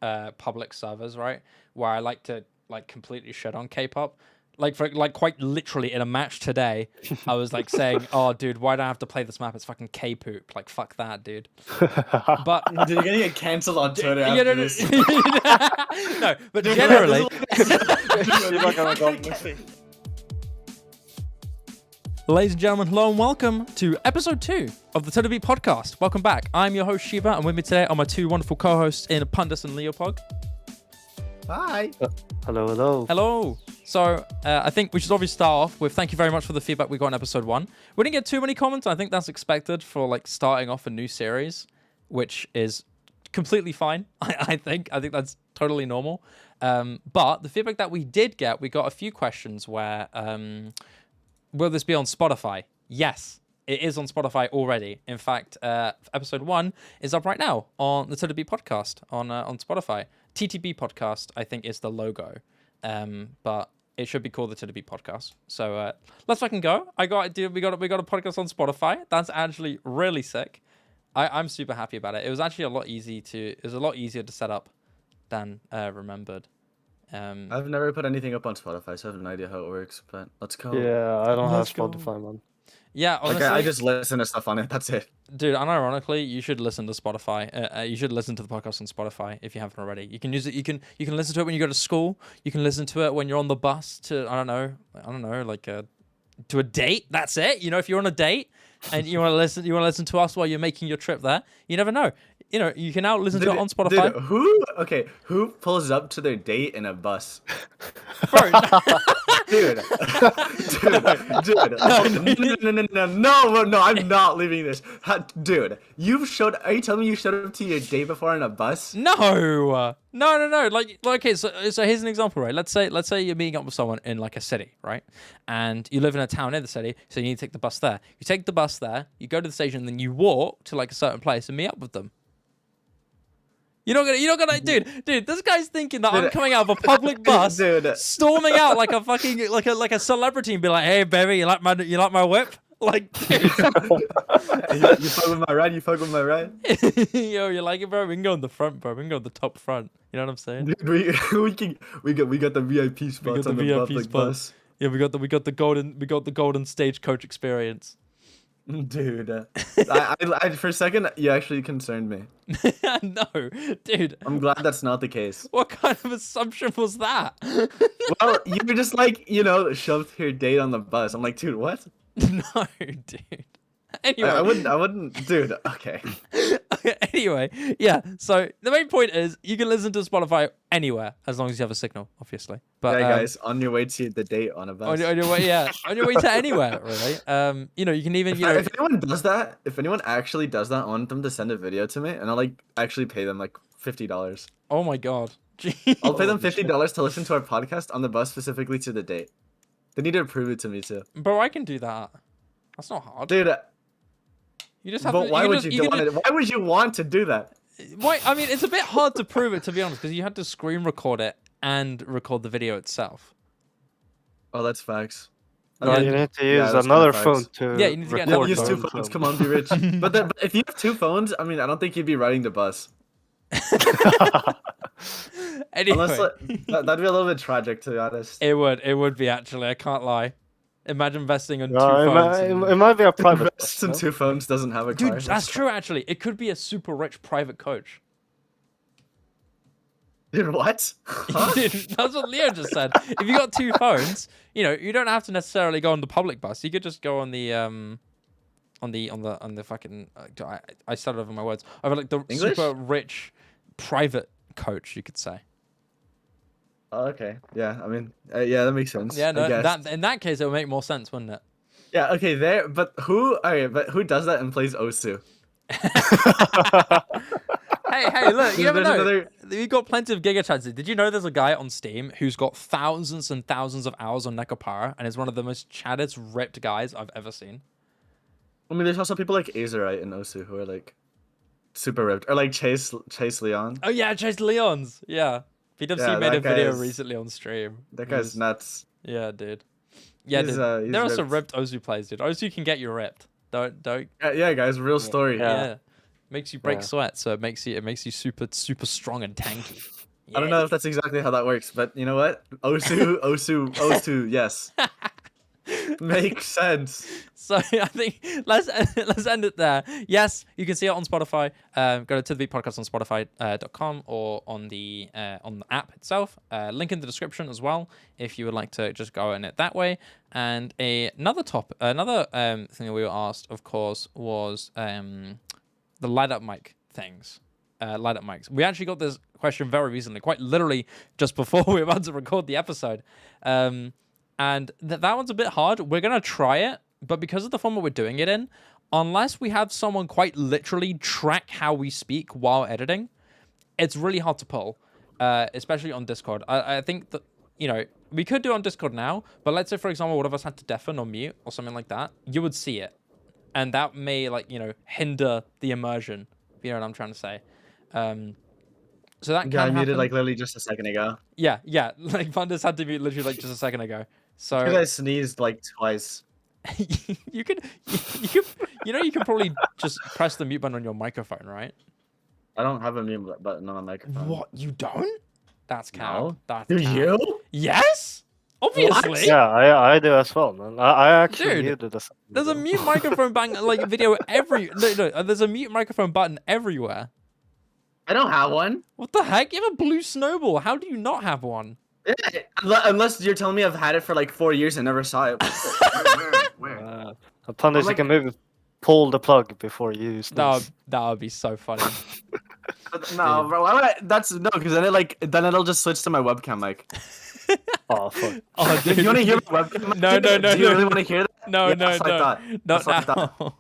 public servers, right? Where I like to like completely shit on K-pop. Like for like quite literally in a match today, I was like saying, "Oh, dude, why do I have to play this map? It's fucking K-poop. Like fuck that, dude." But Dude, you're gonna get cancelled on Twitter yeah, after no, this. no, but generally. Ladies and gentlemen, hello and welcome to episode 2 of the TTB Podcast. Welcome back. I'm your host Shiba, and with me today are my two wonderful co-hosts in Pundice and Leopog. Hi. Hello. Hello. So I think we should obviously start off with thank you very much for the feedback we got in episode 1. We didn't get too many comments. I think that's expected for like starting off a new series, which is completely fine. I think that's totally normal. But the feedback that we did get, we got a few questions where will this be on Spotify? Yes, it is on Spotify already. In fact, episode 1 is up right now on the TTB Podcast on Spotify. TTB Podcast, I think, is the logo, but it should be called the TTB Podcast. So let's fucking go. We got a podcast on Spotify. That's actually really sick. I'm super happy about it. It was actually a lot easier to set up than remembered. I've never put anything up on Spotify, so I have no idea how it works. But let's go. Yeah, I don't have Let's go. Spotify, man. Yeah, honestly, I just listen to stuff on it. That's it. dude. Unironically, you should listen to Spotify. You should listen to the podcast on Spotify if you haven't already. You can use it. You can listen to it when you go to school. You can listen to it when you're on the bus to I don't know, like to a date. That's it. You know, if you're on a date and you want to listen to us while you're making your trip there. You never know. You know, you can now listen to it on Spotify. Dude, who pulls up to their date in a bus? Bro, Dude, no, I'm not leaving this. Dude, are you telling me you showed up to your date before in a bus? No. Like, okay, so here's an example, right? Let's say you're meeting up with someone in like a city, right? And you live in a town in the city, so you need to take the bus there. You take the bus there, you go to the station, then you walk to like a certain place and meet up with them. You're not gonna, dude. This guy's thinking that I'm coming out of a public bus, storming out like a fucking like a celebrity and be like, "Hey, baby, you like my whip?" Like, dude. you fuck with my ride. Yo, you like it, bro? We can go in the front, bro. We can go in the top front. You know what I'm saying? Dude, we got the VIP spots on the public bus. Yeah, we got the golden stagecoach experience. Dude, I for a second you actually concerned me. No, dude. I'm glad that's not the case. What kind of assumption was that? Well, you were just like, shoved your date on the bus. I'm like, dude, what? No, dude. Anyway, I wouldn't, dude. Okay. Anyway, yeah. So the main point is you can listen to Spotify anywhere as long as you have a signal, obviously. But yeah, guys, on your way to the date on a bus. On your way to anywhere, really. You can even if anyone does that, if anyone actually does that, I want them to send a video to me, and I'll like actually pay them like $50. Oh my god. I'll pay them $50 to listen to our podcast on the bus specifically to the date. They need to prove it to me too. Bro, I can do that. That's not hard, dude. You just have but to. Why would you want to do that? Why? I mean, it's a bit hard to prove it, to be honest, because you had to screen record it and record the video itself. Oh, that's facts. No, you need to use another phone to. Yeah, you need to get another use 2 phones. Come on, be rich. but if you have 2 phones, I mean, I don't think you'd be riding the bus. Anyway. Unless, that'd be a little bit tragic, to be honest. It would be actually. I can't lie. Imagine investing in 2 phones. It might be a private. Invest in 2 phones doesn't have a car. Dude, that's true. Actually, it could be a super rich private coach. Dude, what? Huh? Dude, that's what Leo just said. If you got 2 phones, you don't have to necessarily go on the public bus. You could just go on the fucking. I started over my words. Over like the English? super rich private coach, you could say. Oh, okay. Yeah, I mean, yeah, that makes sense. Yeah, no, in that case, it would make more sense, wouldn't it? Yeah, okay, but who does that and plays Osu? Hey, look, you never know. We've got plenty of Giga chances. Did you know there's a guy on Steam who's got thousands and thousands of hours on Nekopara and is one of the most chaddest, ripped guys I've ever seen? I mean, there's also people like Azerite and Osu who are like super ripped, or like Chase Leon. Oh yeah, Chase Leon's. Yeah. BTMC made a video recently on stream. That guy's nuts. Yeah, dude. Yeah, dude. There are some ripped Osu players, dude. Osu can get you ripped. Don't. Yeah, guys, real story. Yeah. Makes you break Yeah. sweat, so it makes you super strong and tanky. I don't know if that's exactly how that works, but you know what? Osu, yes. Makes sense. So I think let's end it there. Yes, you can see it on Spotify. Go to TTB Podcast on Spotify.com or on the app itself. Link in the description as well if you would like to just go in it that way. And another thing that we were asked, of course, was the light up mic things. Light up mics. We actually got this question very recently, quite literally just before we were about to record the episode. And that one's a bit hard. We're going to try it, but because of the format we're doing it in, unless we have someone quite literally track how we speak while editing, it's really hard to pull, especially on Discord. I think that, we could do it on Discord now, but let's say, for example, one of us had to deafen or mute or something like that, you would see it. And that may, hinder the immersion, if you know what I'm trying to say. So that Yeah, I can muted happen. literally just a second ago. Yeah, Pundice had to mute literally just a second ago. So Because I sneezed twice. you can probably just press the mute button on your microphone, right? I don't have a mute button on my microphone. What, you don't? That's cap. No. That's Do cap. you? Yes, obviously. Yeah, I do as well, man. I actually Dude, muted this. There's a mute microphone video there's a mute microphone button everywhere. I don't have one. What the heck? You have a blue snowball. How do you not have one? Yeah, unless you're telling me I've had it for 4 years and never saw it. Where? Pundice, you can maybe pull the plug before you use this. That would be so funny. No, bro. Why would I? That's no, because then it'll just switch to my webcam mic. Oh, fuck. Oh, dude. You want to hear my webcam mic? No. Do you really want to hear that? No, Yes, I thought. not That's what I thought. now.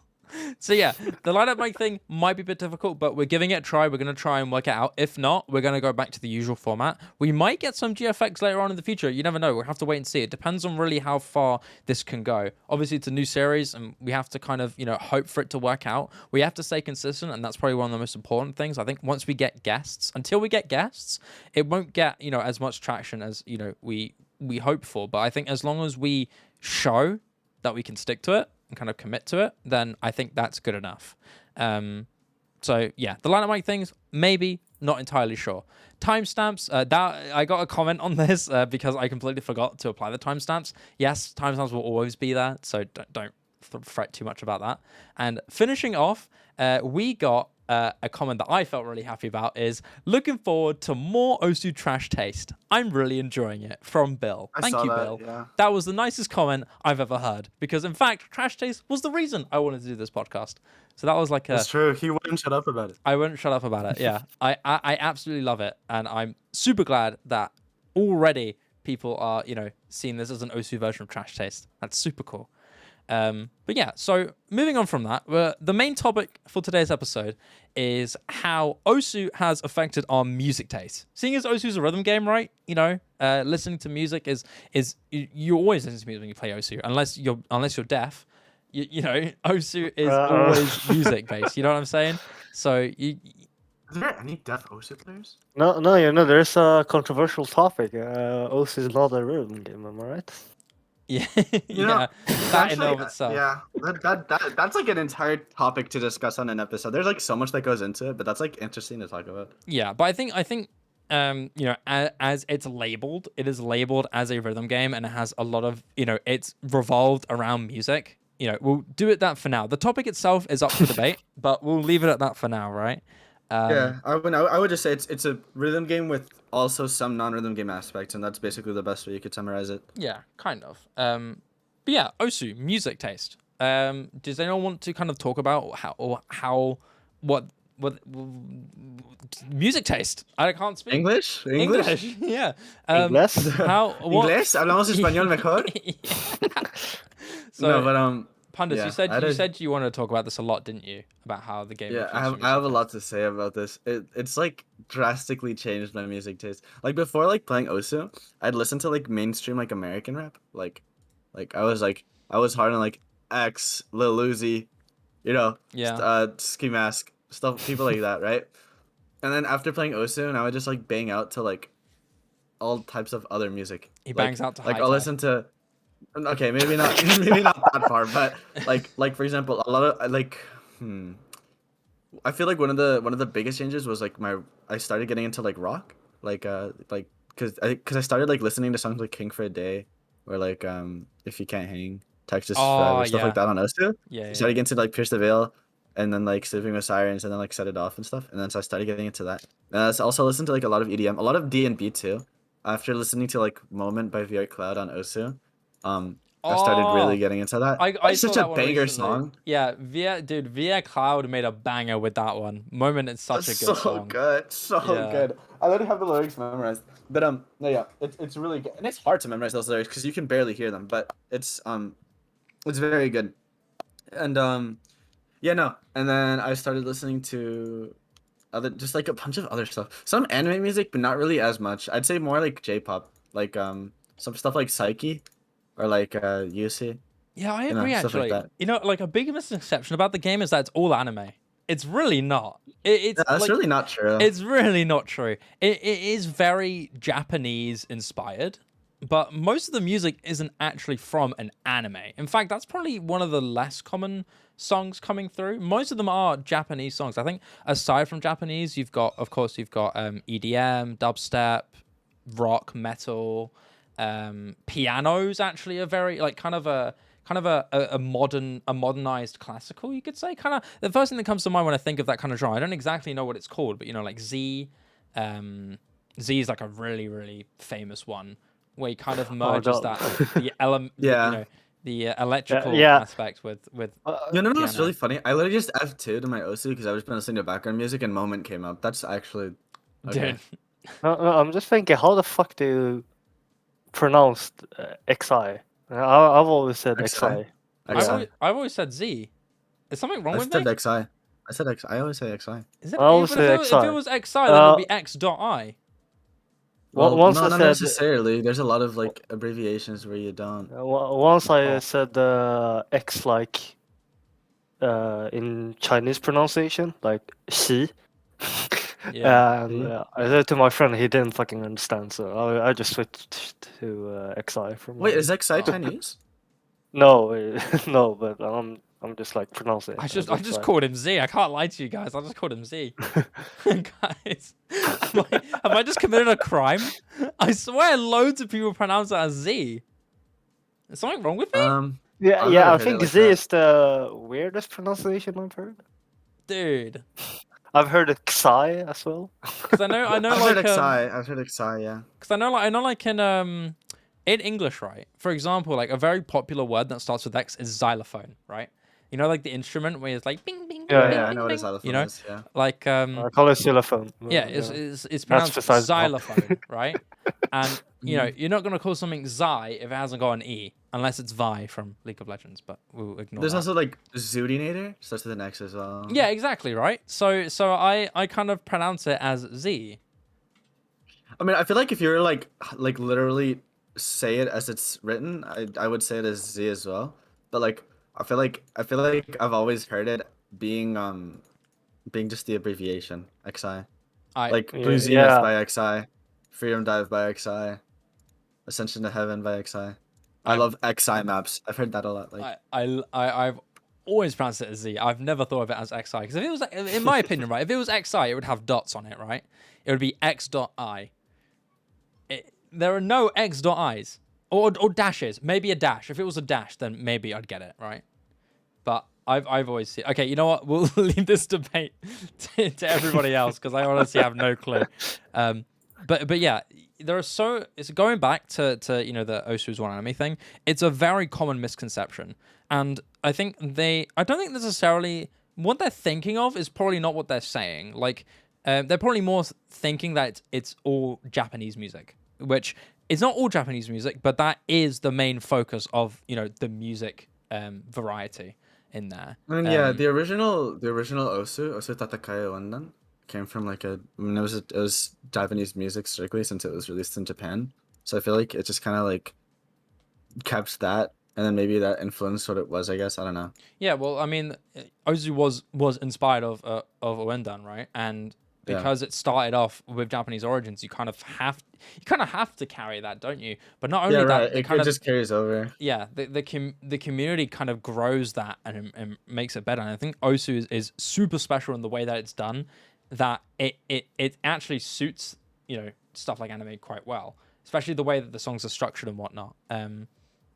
So yeah, the lineup mic thing might be a bit difficult, but we're giving it a try. We're going to try and work it out. If not, we're going to go back to the usual format. We might get some GFX later on in the future. You never know. We'll have to wait and see. It depends on really how far this can go. Obviously, it's a new series, and we have to kind of, hope for it to work out. We have to stay consistent, and that's probably one of the most important things. I think once we get guests, until we get guests, it won't get, as much traction as, we hope for. But I think as long as we show that we can stick to it, and kind of commit to it, then I think that's good enough. So yeah, the lineup mic things, maybe, not entirely sure. Timestamps, that I got a comment on this because I completely forgot to apply the timestamps. Yes, timestamps will always be there, so don't fret too much about that. And finishing off, we got a comment that I felt really happy about is looking forward to more Osu trash taste. I'm really enjoying it, from Bill. Thank you, Bill. Yeah. That was the nicest comment I've ever heard because, in fact, trash taste was the reason I wanted to do this podcast. So that was That's true. He wouldn't shut up about it. I wouldn't shut up about it. Yeah, I absolutely love it, and I'm super glad that already people are seeing this as an Osu version of trash taste. That's super cool. But yeah, so moving on from that, the main topic for today's episode is how Osu has affected our music taste. Seeing as Osu is a rhythm game, right? Listening to music is you always listen to music when you play Osu, unless you're deaf. Osu is always music based. You know what I'm saying? So Is there any deaf Osu players? No, there's a controversial topic. OC is not a rhythm game, am I right? yeah, You know, that in and of itself. Yeah, that's an entire topic to discuss on an episode. There's so much that goes into it, but that's interesting to talk about. Yeah, but I think as it's labeled, it is labeled as a rhythm game, and it has a lot of it's revolved around music. We'll do it that for now. The topic itself is up for debate, but we'll leave it at that for now, right? Yeah, I would just say it's a rhythm game with also some non-rhythm game aspects, and that's basically the best way you could summarize it. Yeah, kind of. But yeah, Osu, music taste. Does anyone want to kind of talk about what music taste? I can't speak English? Yeah. English? Inglés? Hablamos español mejor? So, No, but Pundice, yeah, you said you wanted to talk about this a lot, didn't you? About how the game. Yeah, I have a lot to say about this. It's drastically changed my music taste. Before playing Osu, I'd listen to mainstream American rap. I was hard on X, Lil Uzi, Ski Mask, stuff, people like that, right? And then after playing Osu, and I would just bang out to all types of other music. He bangs out to I'll listen to. Okay, maybe not that far, but for example, a lot of I feel like one of the biggest changes was like I started getting into like rock, like because I started like listening to songs like King for a Day, or like If You Can't Hang, Texas Oh Forever, stuff like yeah, that on Osu. yeah, Started yeah. getting into like Pierce the Veil, and then like Sleeping with Sirens, and then like Set It Off and stuff, and then so I started getting into that. And I also listened to like a lot of EDM, a lot of D&B too. After listening to like Moment by VR Cloud on Osu, I started really Oh, getting into that. I That's saw such a that one banger recently. song. Yeah, VIA Cloud made a banger with that one. Moment is such That's a good so song. good, so Yeah. good. I already have the lyrics memorized, but no, yeah, it's really good, and it's hard to memorize those lyrics because you can barely hear them, but it's very good, and yeah, no, and then I started listening to other just like a bunch of other stuff, some anime music, but not really as much. I'd say more like J-pop, like some stuff like Psyche, or like UC, Yeah, I agree stuff like actually. that. You know, like a big misconception about the game is that it's all anime. It's really not. Yeah, It's that's like really not true. it's really not true. It is very Japanese inspired, but most of the music isn't actually from an anime. In fact, that's probably one of the less common songs coming through. Most of them are Japanese songs. I think aside from Japanese, of course you've got EDM, dubstep, rock, metal, pianos actually are very like a modernized classical, you could say. Kind of the first thing that comes to mind when I think of that kind of genre, I don't exactly know what it's called, but you know, like Z is like a really famous one where he kind of Oh, merges that no. the element, Yeah. the Yeah, electrical yeah. aspect with You know what's piano. really funny? I literally just F2 to my OC because I was been listening to background music and Moment came up. That's actually okay. Dude, No, I'm just thinking, how the fuck do you pronounce XI? I've always said XI? XI. XI. Yeah, I've always said Z. Is something wrong I with me? said XI. I said X. I always say XI. Is I it? always But say if it XI. was XI, then it would Uh, be X dot I. Well, once no, I not said necessarily. There's a lot of like abbreviations where you don't. once I Oh, said X like in Chinese pronunciation, like Xi. yeah. And See? I said to my friend, he didn't fucking understand, so I just switched to XI from Wait, him. is XI Oh. Chinese? No, no, but I'm just like pronouncing it as I just XI. called him Z. I can't lie to you guys. I just called him Z. Guys, have I just committed a crime? I swear loads of people pronounce it as Z. Is something wrong with me? Yeah, I've yeah, never I heard it think like Z that. is the weirdest pronunciation I've heard. Dude. I've heard it Xi as well. Because I know I've heard like XI. I've heard XI. Yeah. because I know like in English, right? For example, like a very popular word that starts with X is xylophone, right? You know, like the instrument where it's like bing bing bing Yeah, Oh bing yeah, I yeah. know bing what a bing. You xylophone know, is. Yeah. like I call it xylophone. yeah, Yeah. it's That's pronounced besides the point. xylophone, right? And you know, hmm you're not gonna call something Xy if it hasn't got an E, unless it's Vi from League of Legends. But we'll ignore There's that. also like Zoodinator. Starts with an X as well. Yeah, exactly, right? So I kind of pronounce it as Z. I mean, I feel like if you were like literally say it as it's written, I would say it as Z as well. But like I feel like I've always heard it being being just the abbreviation XI. I Like Blue Yeah, Zenith yeah. by XI, Freedom Dive by XI, Ascension to Heaven by XI. I I've love XI maps. I've heard that a lot. Like I've always pronounced it as Z. I've never thought of it as XI because if it was, in my opinion, right, if it was XI, it would have dots on it, right? It would be X dot I. There are no X dot I's or dashes. Maybe a dash. If it was a dash, then maybe I'd get it, right? But I've always seen. Okay, you know what? We'll leave this debate to everybody else because I honestly have no clue. But yeah, there are so it's going back to you know the Osu's one anime thing. It's a very common misconception, and I think I don't think necessarily what they're thinking of is probably not what they're saying. Like they're probably more thinking that it's all Japanese music, which it's not all Japanese music, but that is the main focus of you know the music variety in there. I mean, yeah, the original Osu Tatakai Wandan came from like I mean, it was Japanese music strictly since it was released in Japan. So I feel like it just kind of like kept that, and then maybe that influenced what it was. I guess I don't know. Yeah, well, I mean, Ozu was inspired of Oendan, right? And because it started off with Japanese origins, you kind of have to carry that, don't you? But not only Yeah, that, right. they It kind of just carries over. yeah, the community kind of grows that and makes it better. And I think Osu is super special in the way that it's done, that it actually suits, you know, stuff like anime quite well, especially the way that the songs are structured and whatnot.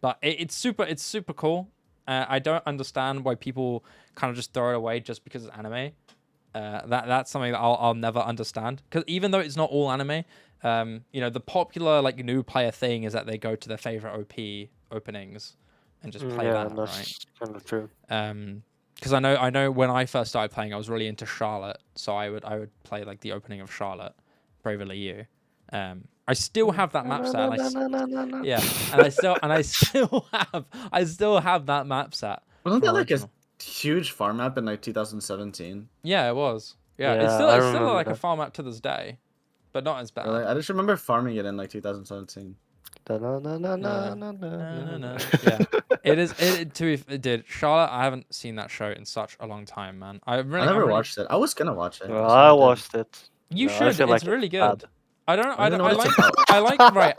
But it's super cool. I don't understand why people kind of just throw it away just because it's anime. That's something that I'll never understand, because even though it's not all anime, you know, the popular like new player thing is that they go to their favorite OP openings and just play Yeah, that, that's right? kind of true. Because I know when I first started playing, I was really into Charlotte, so I would play like the opening of Charlotte, Bravely You. I still have that map set. And yeah, and I still have that map set Wasn't from that like a original. huge farm map in like 2017? Yeah, it was. Yeah, Yeah, it's I still remember like a that. farm map to this day, but not as bad. Really? I just remember farming it in like 2017. Yeah, it is. Dude, Charlotte. I haven't seen that show in such a long time, man. I never really, watched it. I was gonna watch it. Well, so I did. watched it. You Yeah, I should. feel It's like really it's bad. good. I don't. I don't know I what it's like. about. I like. Right.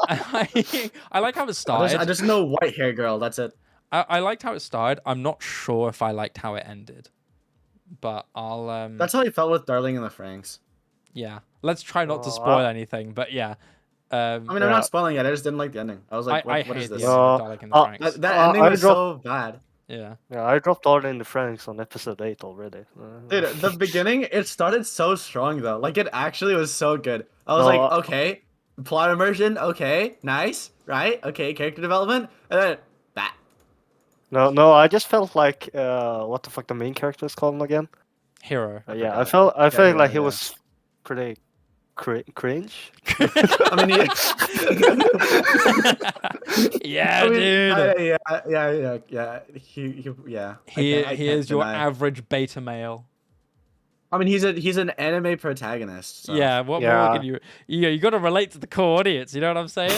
I like how it started. I just know white hair girl. That's it. I liked how it started. I'm not sure if I liked how it ended, but I'll. That's how I felt with Darling in the Franxx. Yeah. Let's try not to Oh, spoil anything, but yeah. I mean, I'm Yeah. not spoiling it. I just didn't like the ending. I was like, I what is hate the this? ending No, of Dalek in the Franks. That ending I was so bad. Yeah. Yeah, I dropped all in the Franks on episode 8 already. Dude, the beginning, it started so strong though. Like it actually was so good. I was No, like, okay, plot immersion, okay, nice, right? Okay, character development, and then that. No, I just felt like what the fuck the main character is called again? Hero. Yeah, I forgot. felt like yeah, he yeah. was pretty cringe. I mean, Yeah, I mean, dude. yeah. Yeah. He is your deny. average beta male. I mean, he's an anime protagonist. So. Yeah, what Yeah. more can you? You got to relate to the core audience. You know what I'm saying?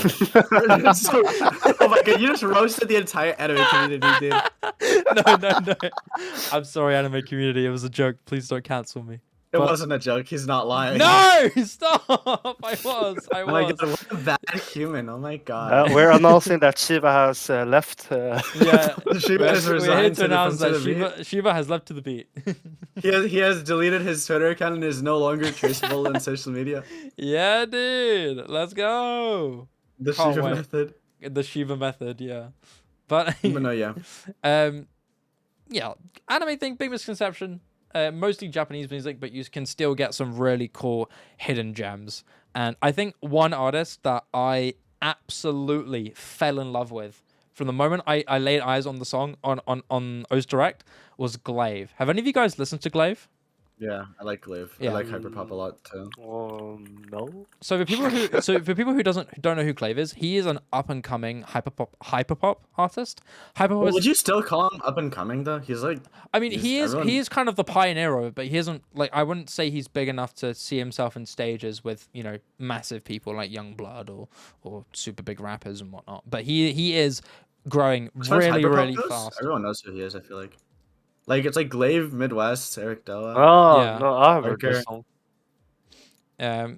So- oh my god, you just roasted the entire anime community, dude. No. I'm sorry, anime community. It was a joke. Please don't cancel me. It But- wasn't a joke. He's not lying. No, stop! I was. Oh my god, what a bad human. Oh my god. We're announcing that Shiba has left. Yeah, Shiba has we're here resigned to to the- announce from that the Shiba has left to the beat. He has deleted his Twitter account and is no longer traceable in social media. Yeah, dude. Let's go. The Can't Shiba wait. method. The Shiba method, yeah. But But no, yeah. yeah, anime thing, big misconception. Mostly Japanese music, but you can still get some really cool hidden gems. And I think one artist that I absolutely fell in love with from the moment I laid eyes on the song on O's Direct was Glaive. Have any of you guys listened to Glaive? Yeah, I like Glaive. Yeah. I like Hyperpop a lot too. No. So for people who don't know who Glaive is, he is an up and coming hyperpop artist. Hyperpop Well, is, would you still call him up and coming though? He's like, I mean, everyone- he is kind of the pioneer of it, but he isn't like, I wouldn't say he's big enough to see himself in stages with, you know, massive people like Youngblood or super big rappers and whatnot. But he is growing as far as really Hyperpop really goes, fast. Everyone knows who he is. I feel like it's like Glaive, Midwest, Eric Della. Oh, Yeah. no, I've heard Okay. this song. Yeah,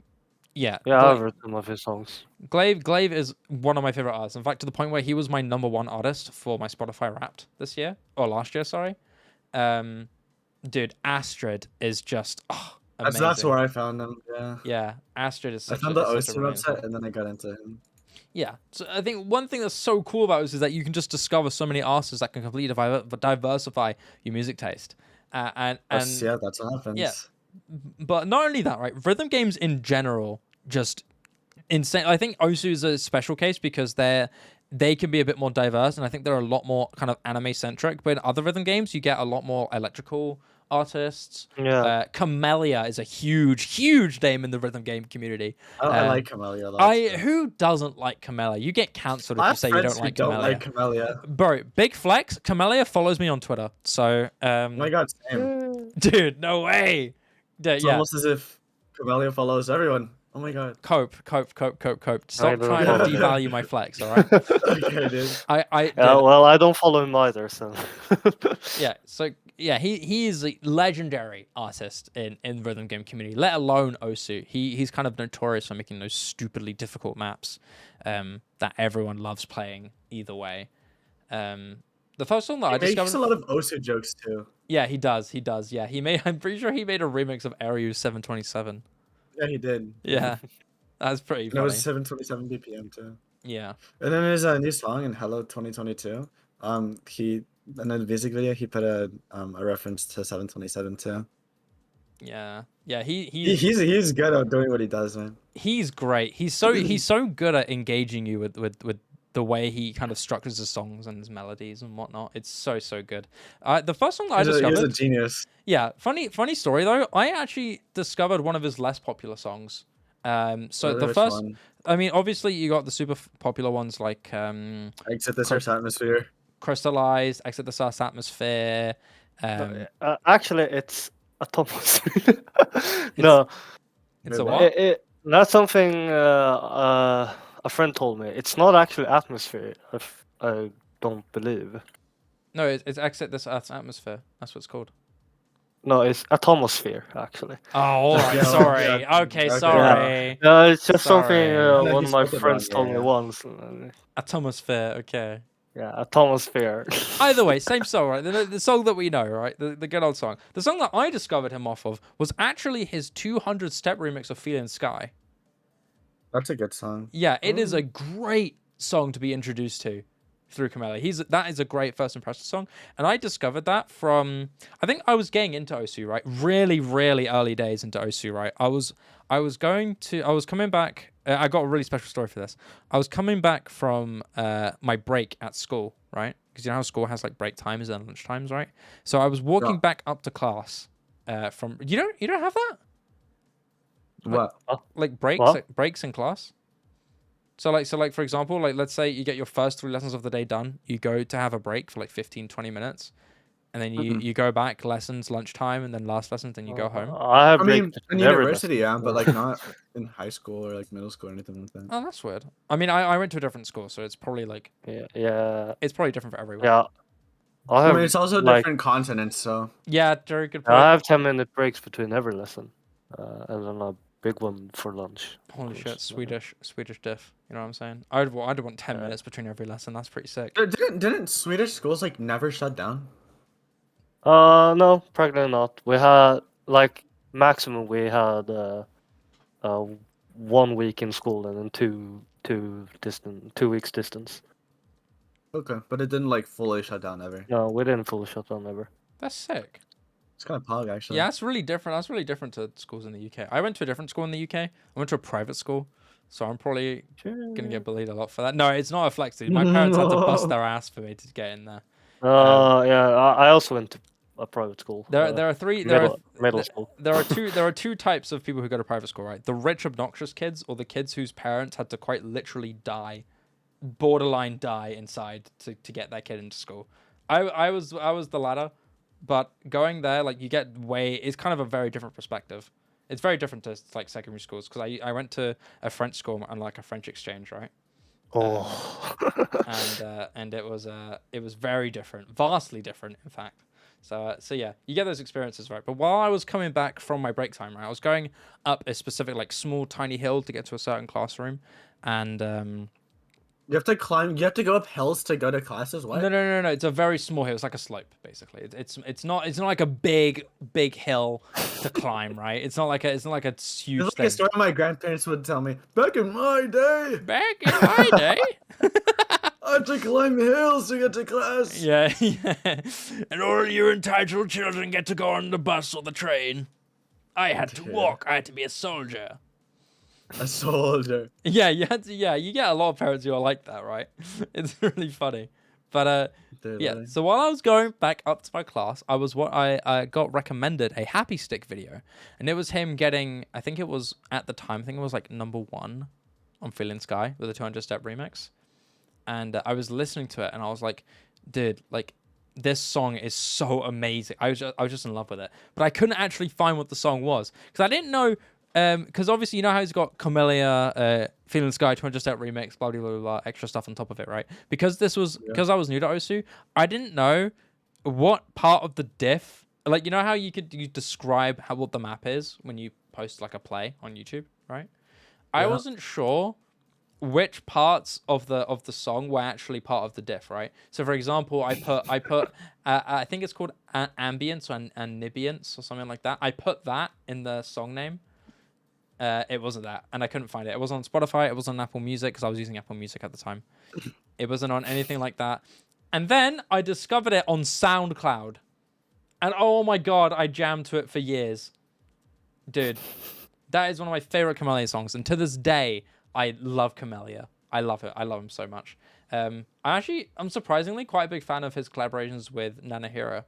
Yeah, Glaive- I've heard some of his songs. Glaive is one of my favorite artists. In fact, to the point where he was my #1 artist for my Spotify Wrapped this year or last year. Sorry, dude, Astrid is just amazing. That's where I found him. Yeah. Yeah, Astrid is. I Such found a, the is such a Osu brilliant website song. and then I got into him. Yeah, so I think one thing that's so cool about this is that you can just discover so many artists that can completely diversify your music taste. And Yeah, that's what happens. yeah. But not only that, right? Rhythm games in general just insane. I think Osu is a special case because they can be a bit more diverse, and I think they're a lot more kind of anime centric. But in other rhythm games, you get a lot more electrical artists. Yeah. Camellia is a huge name in the rhythm game community. I Um, like Camellia a lot. too. Who doesn't like Camellia? You get cancelled if I you have say you friends don't who like don't Camellia. like Camellia. Bro, big flex. Camellia follows me on Twitter, so Oh my god, same. dude, no way. It's Yeah. almost as if Camellia follows everyone. Oh my god. Cope. Stop don't trying to know. devalue my flex, all right? Okay, dude. I Yeah, well, I don't follow him either, so. yeah. So yeah, he is a legendary artist in rhythm game community, let alone Osu. He's kind of notorious for making those stupidly difficult maps that everyone loves playing either way. The first song that I He makes discovered, a lot of Osu jokes too. yeah, he does. Yeah, I'm pretty sure he made a remix of Airyu 727. Yeah, he did. Yeah, that's pretty And it was funny. 727 BPM too. Yeah. And then there's a new song in Hello 2022. He in the music video he put a reference to 727 too. Yeah. Yeah, He's good at doing what he does, man. he's great. He's so good at engaging you with the way he kind of structures his songs and his melodies and whatnot. It's so good. The first song that I He's discovered, a genius. yeah, funny story though. I actually discovered one of his less popular songs. So Really, the which first, one? I mean, obviously you got the super popular ones like Exit this Earth's atmosphere. Crystallized, Exit the Earth's Atmosphere. Actually, it's Atmosphere. No, It's a Wait, what? that's something a friend told me. It's not actually Atmosphere. I don't believe. No, it's Exit this Earth's Atmosphere. That's what it's called. No, it's Atomosphere actually. Oh, all right. Yeah, Sorry. yeah, Okay, okay. sorry. It's just something Sorry. No, one he of my spelled it friends wrong, told yeah, me yeah. once. Atomosphere. Okay. Yeah, Atomosphere. Either way, same song, right? The song that we know, right? The good old song. The song that I discovered him off of was actually his 200-step remix of Feeling Sky. That's a good song. Yeah, it is a great song to be introduced to through Camellia. That is a great first impression song, and I discovered that from, I think I was getting into Osu, right? Really, really early days into Osu, right? I was coming back. I got a really special story for this. I was coming back from my break at school, right? Because you know how school has like break times and lunch times, right? So I was walking Yeah. back up to class from. You don't have that? What? Like breaks, What? like breaks in class. So like for example, like let's say you get your first 3 lessons of the day done, you go to have a break for like 15-20 minutes, and then you go back lessons, lunchtime, and then last lessons, then you go home. I have I mean, breaks in every university, yeah, lesson. but like not in high school or like middle school or anything like that. Oh, that's weird. I mean, I went to a different school, so it's probably like Yeah. it's probably different for everyone. Yeah. I I have mean, it's also like different continents, so Yeah, very good point. I have 10-minute breaks between every lesson, and then a big one for lunch. of Holy shit, course. Swedish diff. You know what I'm saying? I'd want 10 minutes between every lesson. That's pretty sick. didn't Swedish schools like never shut down? No, practically not. We had like maximum we had 1 week in school and then two weeks distance. Okay, but it didn't like fully shut down ever. No, we didn't fully shut down ever. That's sick. It's kind of pog actually. Yeah, that's really different. That's really different to schools in the UK. I went to a different school in the UK. I went to a private school, so I'm probably gonna get bullied a lot for that. No, it's not a flex, dude. My parents had to bust their ass for me to get in there. Yeah, I also went to a private school. There are three. There are middle school. There are two types of people who go to private school, right? The rich, obnoxious kids, or the kids whose parents had to quite literally borderline die inside to get their kid into school. I was the latter, but going there, like you get it's kind of a very different perspective. It's very different to like secondary schools because I went to a French school and like a French exchange, right? Oh. And it was very different, vastly different, in fact. So yeah, you get those experiences, right? But while I was coming back from my break time, right, I was going up a specific like small tiny hill to get to a certain classroom, and You have to climb. You have to go up hills to go to classes. What? no. It's a very small hill. It's like a slope, basically. It's not like a big hill to climb, right? It's not like a huge It's like thing. a story my grandparents would tell me. Back in my day, Back in my day. I had to climb hills to get to class. Yeah. And all you entitled children get to go on the bus or the train. I had to walk. I had to be a soldier. A soldier. Yeah, you get a lot of parents who are like that, right? It's really funny. But yeah, so while I was going back up to my class, I got recommended a Happy Stick video. And it was him getting, I think it was at the time, I think it was like #1 on Feeling Sky with a 200-step remix. And I was listening to it and I was like, dude, like this song is so amazing. I was just in love with it. But I couldn't actually find what the song was because I didn't know. Because obviously you know how he's got Camellia, Feeling Sky, 200-step remix, blah blah blah blah, extra stuff on top of it, right? Because I was new to Osu, I didn't know what part of the diff, like, you know how you describe what the map is when you post like a play on YouTube, right? I Yeah. wasn't sure which parts of the song were actually part of the diff, right? So for example, I think it's called ambience or ambience or something like that. I put that in the song name. It wasn't that, and I couldn't find it. It wasn't on Spotify. It wasn't on Apple Music because I was using Apple Music at the time. It wasn't on anything like that. And then I discovered it on SoundCloud, and oh my god, I jammed to it for years, dude. That is one of my favorite Camellia songs, and to this day, I love Camellia. I love it. I love him so much. I'm surprisingly quite a big fan of his collaborations with Nanahiro.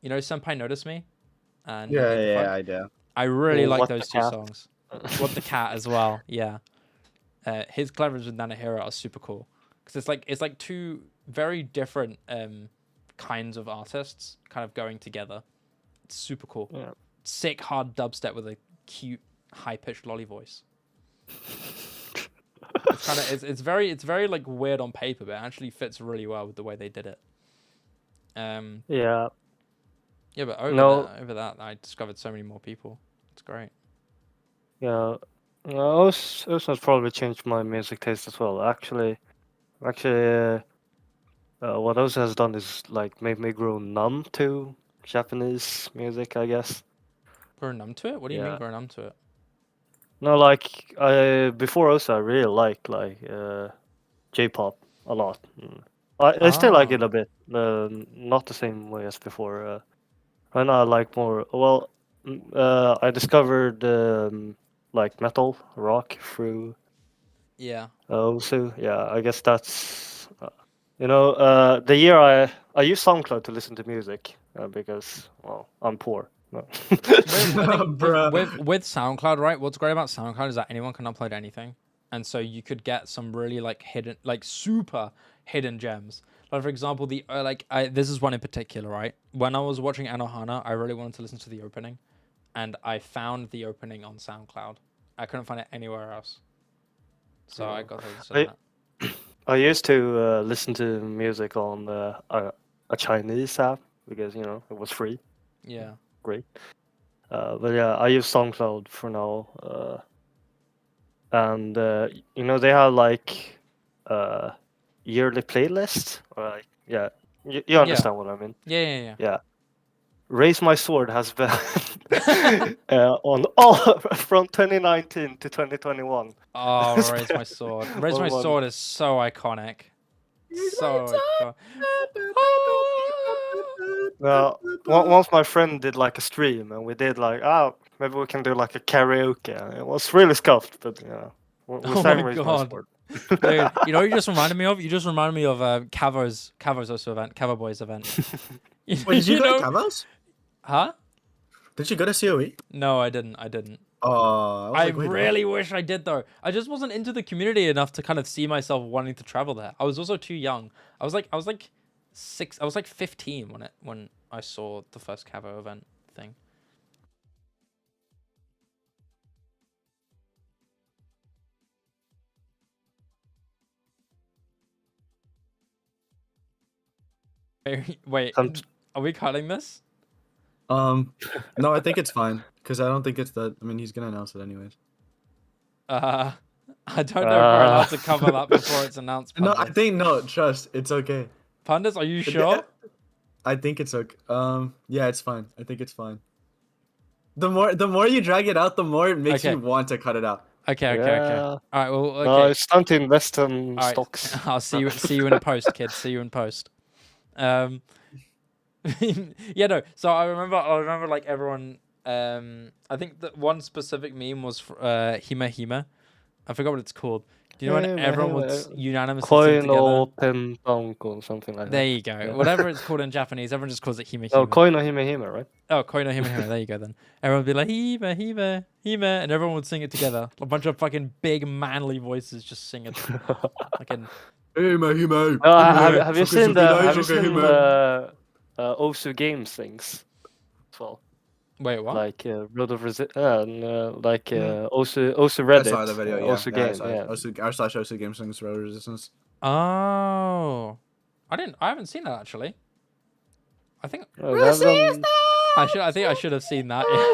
You know, Senpai Notice Me and Yeah, What the yeah, Fuck? I do. I really like What the those two Cat. songs. What the Cat as well, yeah. His collaborations with Nanahiro are super cool because it's like two very different kinds of artists kind of going together. It's super cool. Yeah. Sick hard dubstep with a cute high pitched lolly voice. It's kind of it's very like weird on paper, but it actually fits really well with the way they did it. Yeah. Yeah, but over that, I discovered so many more people. It's great. Yeah. Also has probably changed my music taste as well. Actually, what Osu has done is like made me grow numb to Japanese music, I guess. Grow numb to it? What do you mean Yeah. grow numb to it? No, like before Osu, I really liked J-pop a lot. I still like it a bit, not the same way as before. Right now, I like more. Well, I discovered like metal, rock through Yeah. Osu. Yeah, I guess that's the year I use SoundCloud to listen to music because well I'm poor. No. I think Bruh. with SoundCloud, right? What's great about SoundCloud is that anyone can upload anything, and so you could get some really like hidden, like super hidden gems. Like for example, this is one in particular, right? When I was watching Anohana, I really wanted to listen to the opening, and I found the opening on SoundCloud. I couldn't find it anywhere else, so I got to listen to that. I used to listen to music on a Chinese app because it was free. Yeah. Great. But yeah, I use SoundCloud for now. And they have like yearly playlists. Or like, yeah, you understand what I mean. Yeah. Yeah. Raise My Sword has been on all from 2019 to 2021. Oh, Raise My Sword. Raise My One month. Sword is so iconic. So iconic. Well, once my friend did like a stream, and we did like, maybe we can do like a karaoke. And it was really scuffed, but we Oh sang my Raise My God. Sword. Dude, you know what you just reminded me of? You just reminded me of Cavo's also event, Cavo Boys event. Wait, did you go to Cavos? Huh? Did you go to COE? No, I didn't. Oh, I really wish I did though. I just wasn't into the community enough to kind of see myself wanting to travel there. I was also too young. I was like 15 when I saw the first Cavo event thing. Wait, are we cutting this? No, I think it's fine because I don't think it's that. I mean, he's gonna announce it anyways. I don't know if we're allowed to cover that before it's announced. No, Pundice. I think no. Trust, it's okay. Pundice, are you sure? I think it's okay. Yeah, it's fine. I think it's fine. The more you drag it out, the more it makes you want to cut it out. Okay. All right. Well, okay. No, it's time to invest in stocks. I'll see you in post, kid. See you in post. Yeah, no. So I remember like everyone. I think that one specific meme was Hime. I forgot what it's called. Do you know when everyone would unanimously sing Coin or together? Pentank or something like that. There you go. Yeah. Whatever it's called in Japanese, everyone just calls it Hime. No, Coin or Hime, right? Oh, Koi no Hime. There you go then. Everyone would be like, Hime, and everyone would sing it together. A bunch of fucking big manly voices just sing it. Fucking... Hime. Have you seen the Osu Games things as well? Wait, what? Like Road of Osu Reddit. I saw the video. Osu Game. r/Osu Game Sings Road Resistance. Oh, I haven't seen that actually. I think Oh, that's, I think I should have seen that. Yeah.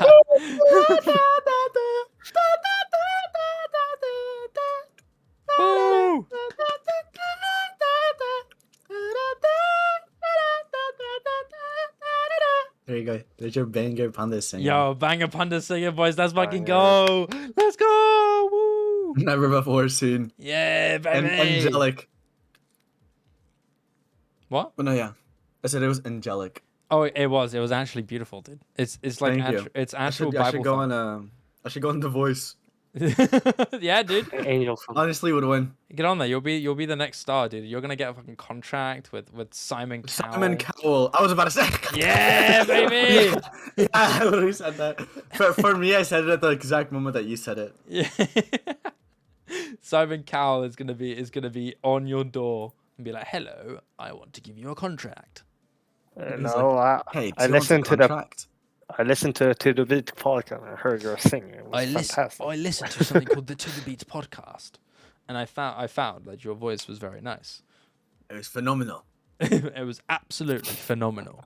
Woo! There you go. There's your banger Pundice singing. Yo, banger Pundice singing, boys. Let's fucking Banger. go. Let's go. Woo! Never before seen. Yeah, baby. Angelic. What? Oh, no, yeah. I said it was angelic. Oh, it was. It was actually beautiful, dude. It's like Thank you. it's I actual should Bible. go on I should go on The Voice. Yeah, dude. Angel from Honestly, would win. Get on there. You'll be the next star, dude. You're gonna get a fucking contract with Simon Cowell. Simon Cowell. I was about to say. Yeah, baby. Yeah, I literally said that. For me, I said it at the exact moment that you said it. Yeah. Simon Cowell is gonna be on your door and be like, "Hello, I want to give you a contract." He's no, like, hey, I do you want listened to the contract? TTB Podcast and I heard your singing. It was fantastic. I listened to something called the To The Beat Podcast, and I found that your voice was very nice. It was phenomenal. It was absolutely phenomenal.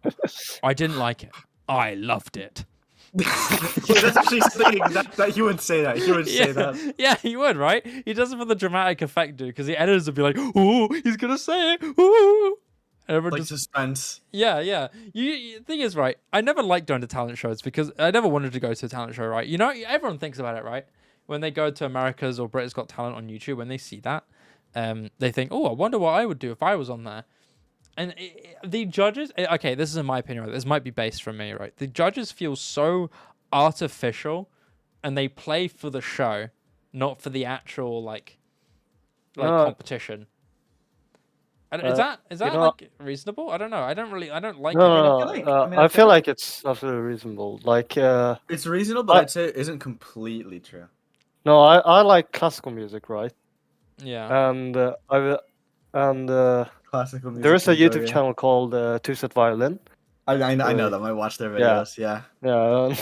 I didn't like it. I loved it. That's actually something that he would say that. He would say that. Yeah, he would, right? He does it for the dramatic effect, dude, because the editors would be like, "Ooh, he's gonna say it." Ooh. And everyone Like just suspense. Yeah. You thing is, right? I never liked going to talent shows because I never wanted to go to a talent show, right? You know, everyone thinks about it, right? When they go to America's or Britain's Got Talent on YouTube, when they see that, they think, "Oh, I wonder what I would do if I was on there." And the judges, okay, this is in my opinion, right? This might be based from me, right? The judges feel so artificial, and they play for the show, not for the actual like competition. Is that like reasonable? I don't know. I don't like it. I feel like it's absolutely reasonable. Like, It's reasonable, but I'd say it isn't completely true. no, I like classical music, right? Yeah. And Classical music. there is a YouTube channel called Two Set Violin. I know them. I watch their videos. Yeah. Yeah,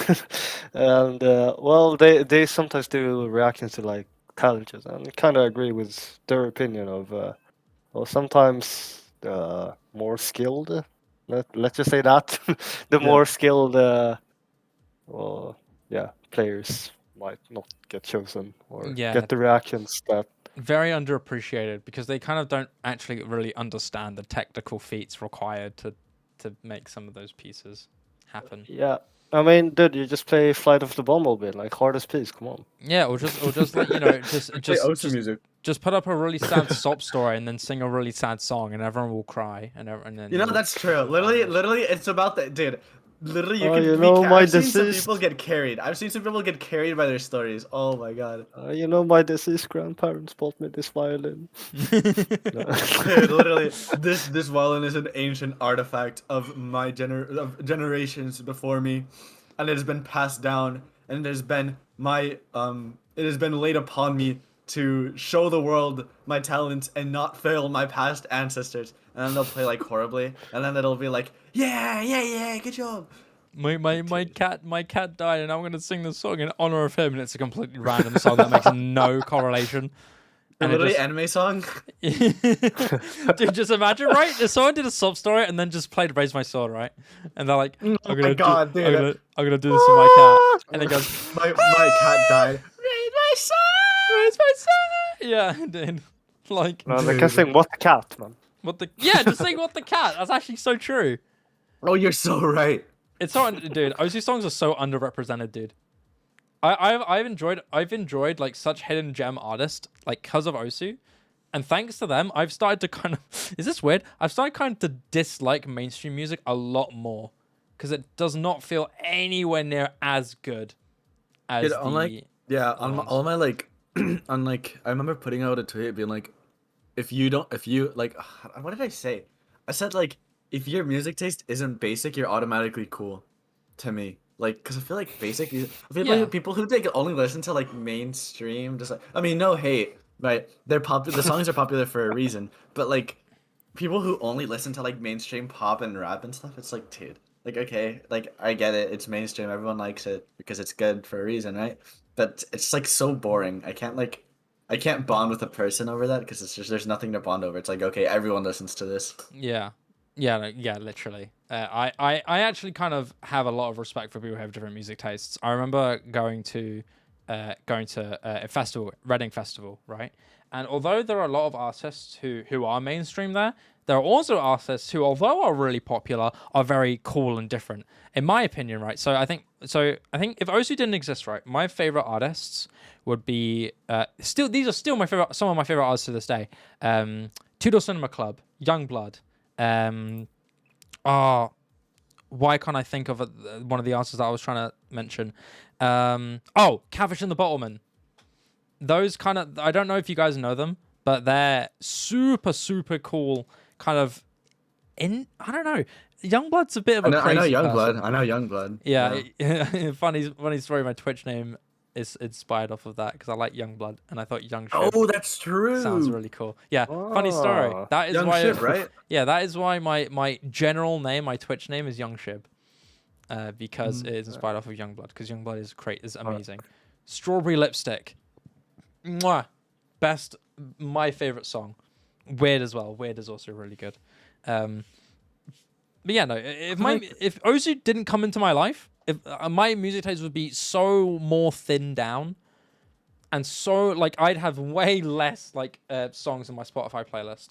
and well, they sometimes do reactions to like challenges, and I kind of agree with their opinion of well, sometimes the more skilled, let's just say that, the more skilled, well, yeah, players might not get chosen or get the reactions that. Very underappreciated because they kind of don't actually really understand the technical feats required to make some of those pieces happen. Yeah, I mean, dude, you just play Flight of the Bumblebee, like hardest piece. Come on. Yeah, or just like just put up a really sad sob story and then sing a really sad song and everyone will cry and then That's true. Literally, it's about that, dude. Literally, you can. You know, I've seen some people get carried. I've seen some people get carried by their stories. Oh my god. You know, my deceased grandparents bought me this violin. Dude, literally, this violin is an ancient artifact of my of generations before me, and it has been passed down, and it has been laid upon me to show the world my talents and not fail my past ancestors. And then they'll play like horribly, and then it'll be like, yeah, good job. My cat died, and I'm gonna sing the song in honor of him, and it's a completely random song that makes no correlation. And literally anime song. Dude, just imagine, right? If someone did a sob story and then just played "Raise My Sword," right? And they're like, I'm gonna do this with my cat, and it goes, my cat died. Raise my sword. Raise my sword. Yeah, dude. Like, no, they can sing "What the Cat," man. Just sing "What the Cat." That's actually so true. Oh, you're so right. It's so dude. OC songs are so underrepresented, dude. I've enjoyed like such hidden gem artists like because of Osu, and thanks to them, I've started to kind of is this weird? I've started kind of to dislike mainstream music a lot more because it does not feel anywhere near as good as on my like on like I remember putting out a tweet being like, if you like what did I say? I said like if your music taste isn't basic, you're automatically cool to me. Like, because I feel like basic music, like people who only listen to like mainstream, just like, I mean, no hate, right? They're popular. The songs are popular for a reason, but like people who only listen to like mainstream pop and rap and stuff, it's like, dude, like, okay, like I get it, it's mainstream, everyone likes it because it's good for a reason, right? But it's like so boring. I can't bond with a person over that because it's just there's nothing to bond over. It's like, okay, everyone listens to this. Yeah. Yeah, yeah, literally. I actually kind of have a lot of respect for people who have different music tastes. I remember going to a festival, Reading Festival, right? And although there are a lot of artists who are mainstream there are also artists who, although are really popular, are very cool and different, in my opinion, right? So I think if Osu didn't exist, right, my favorite artists would be these are still some of my favorite artists to this day. Tudor Cinema Club, Youngblood. Why can't I think of one of the artists that I was trying to mention? Catfish and the Bottlemen. Those kind of, I don't know if you guys know them, but they're super, super cool. Kind of I don't know. Youngblood's a bit of a crazy I know person. Youngblood. I know Youngblood. Yeah. funny story. My Twitch name is inspired off of that because I like Youngblood and I thought Young Shib Oh, that's true. sounds really cool. Yeah, funny story. Oh. That is Young why, Shib, right? Yeah, that is why my general name, my Twitch name is Young Shib, because it is inspired off of Youngblood. Because Youngblood is amazing. Strawberry Lipstick, mwah, best, my favorite song. Weird as well. Weird is also really good. But yeah, no. If Ozu didn't come into my life, if my music taste would be so more thinned down, and so like I'd have way less like songs in my Spotify playlist.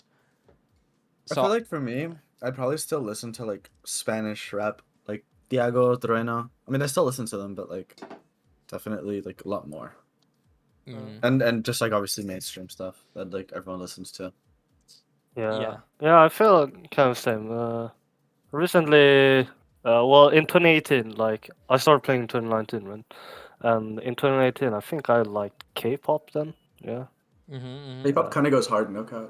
So I feel like for me, I'd probably still listen to like Spanish rap, like Diago, Trueno. I mean, I still listen to them, but like definitely like a lot more. And just like obviously mainstream stuff that like everyone listens to. Yeah, I feel kind of same. Recently, in 2018, like I started playing in 2019, right? And in 2018, I think I liked K-pop then. Yeah. K-pop kind of goes hard, no cap.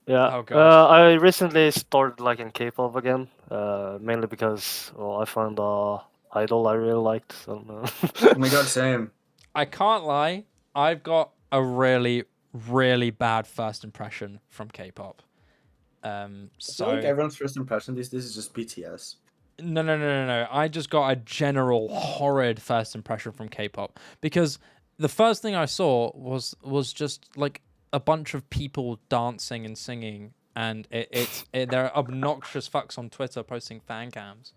Yeah. Oh, God. I recently started liking K-pop again, mainly because I found a idol I really liked. So, Oh my god, same. I can't lie. I've got a really, really bad first impression from K-pop. I feel like everyone's first impression these days is just BTS. No. I just got a general horrid first impression from K-pop because the first thing I saw was just like a bunch of people dancing and singing, and there are obnoxious fucks on Twitter posting fan cams.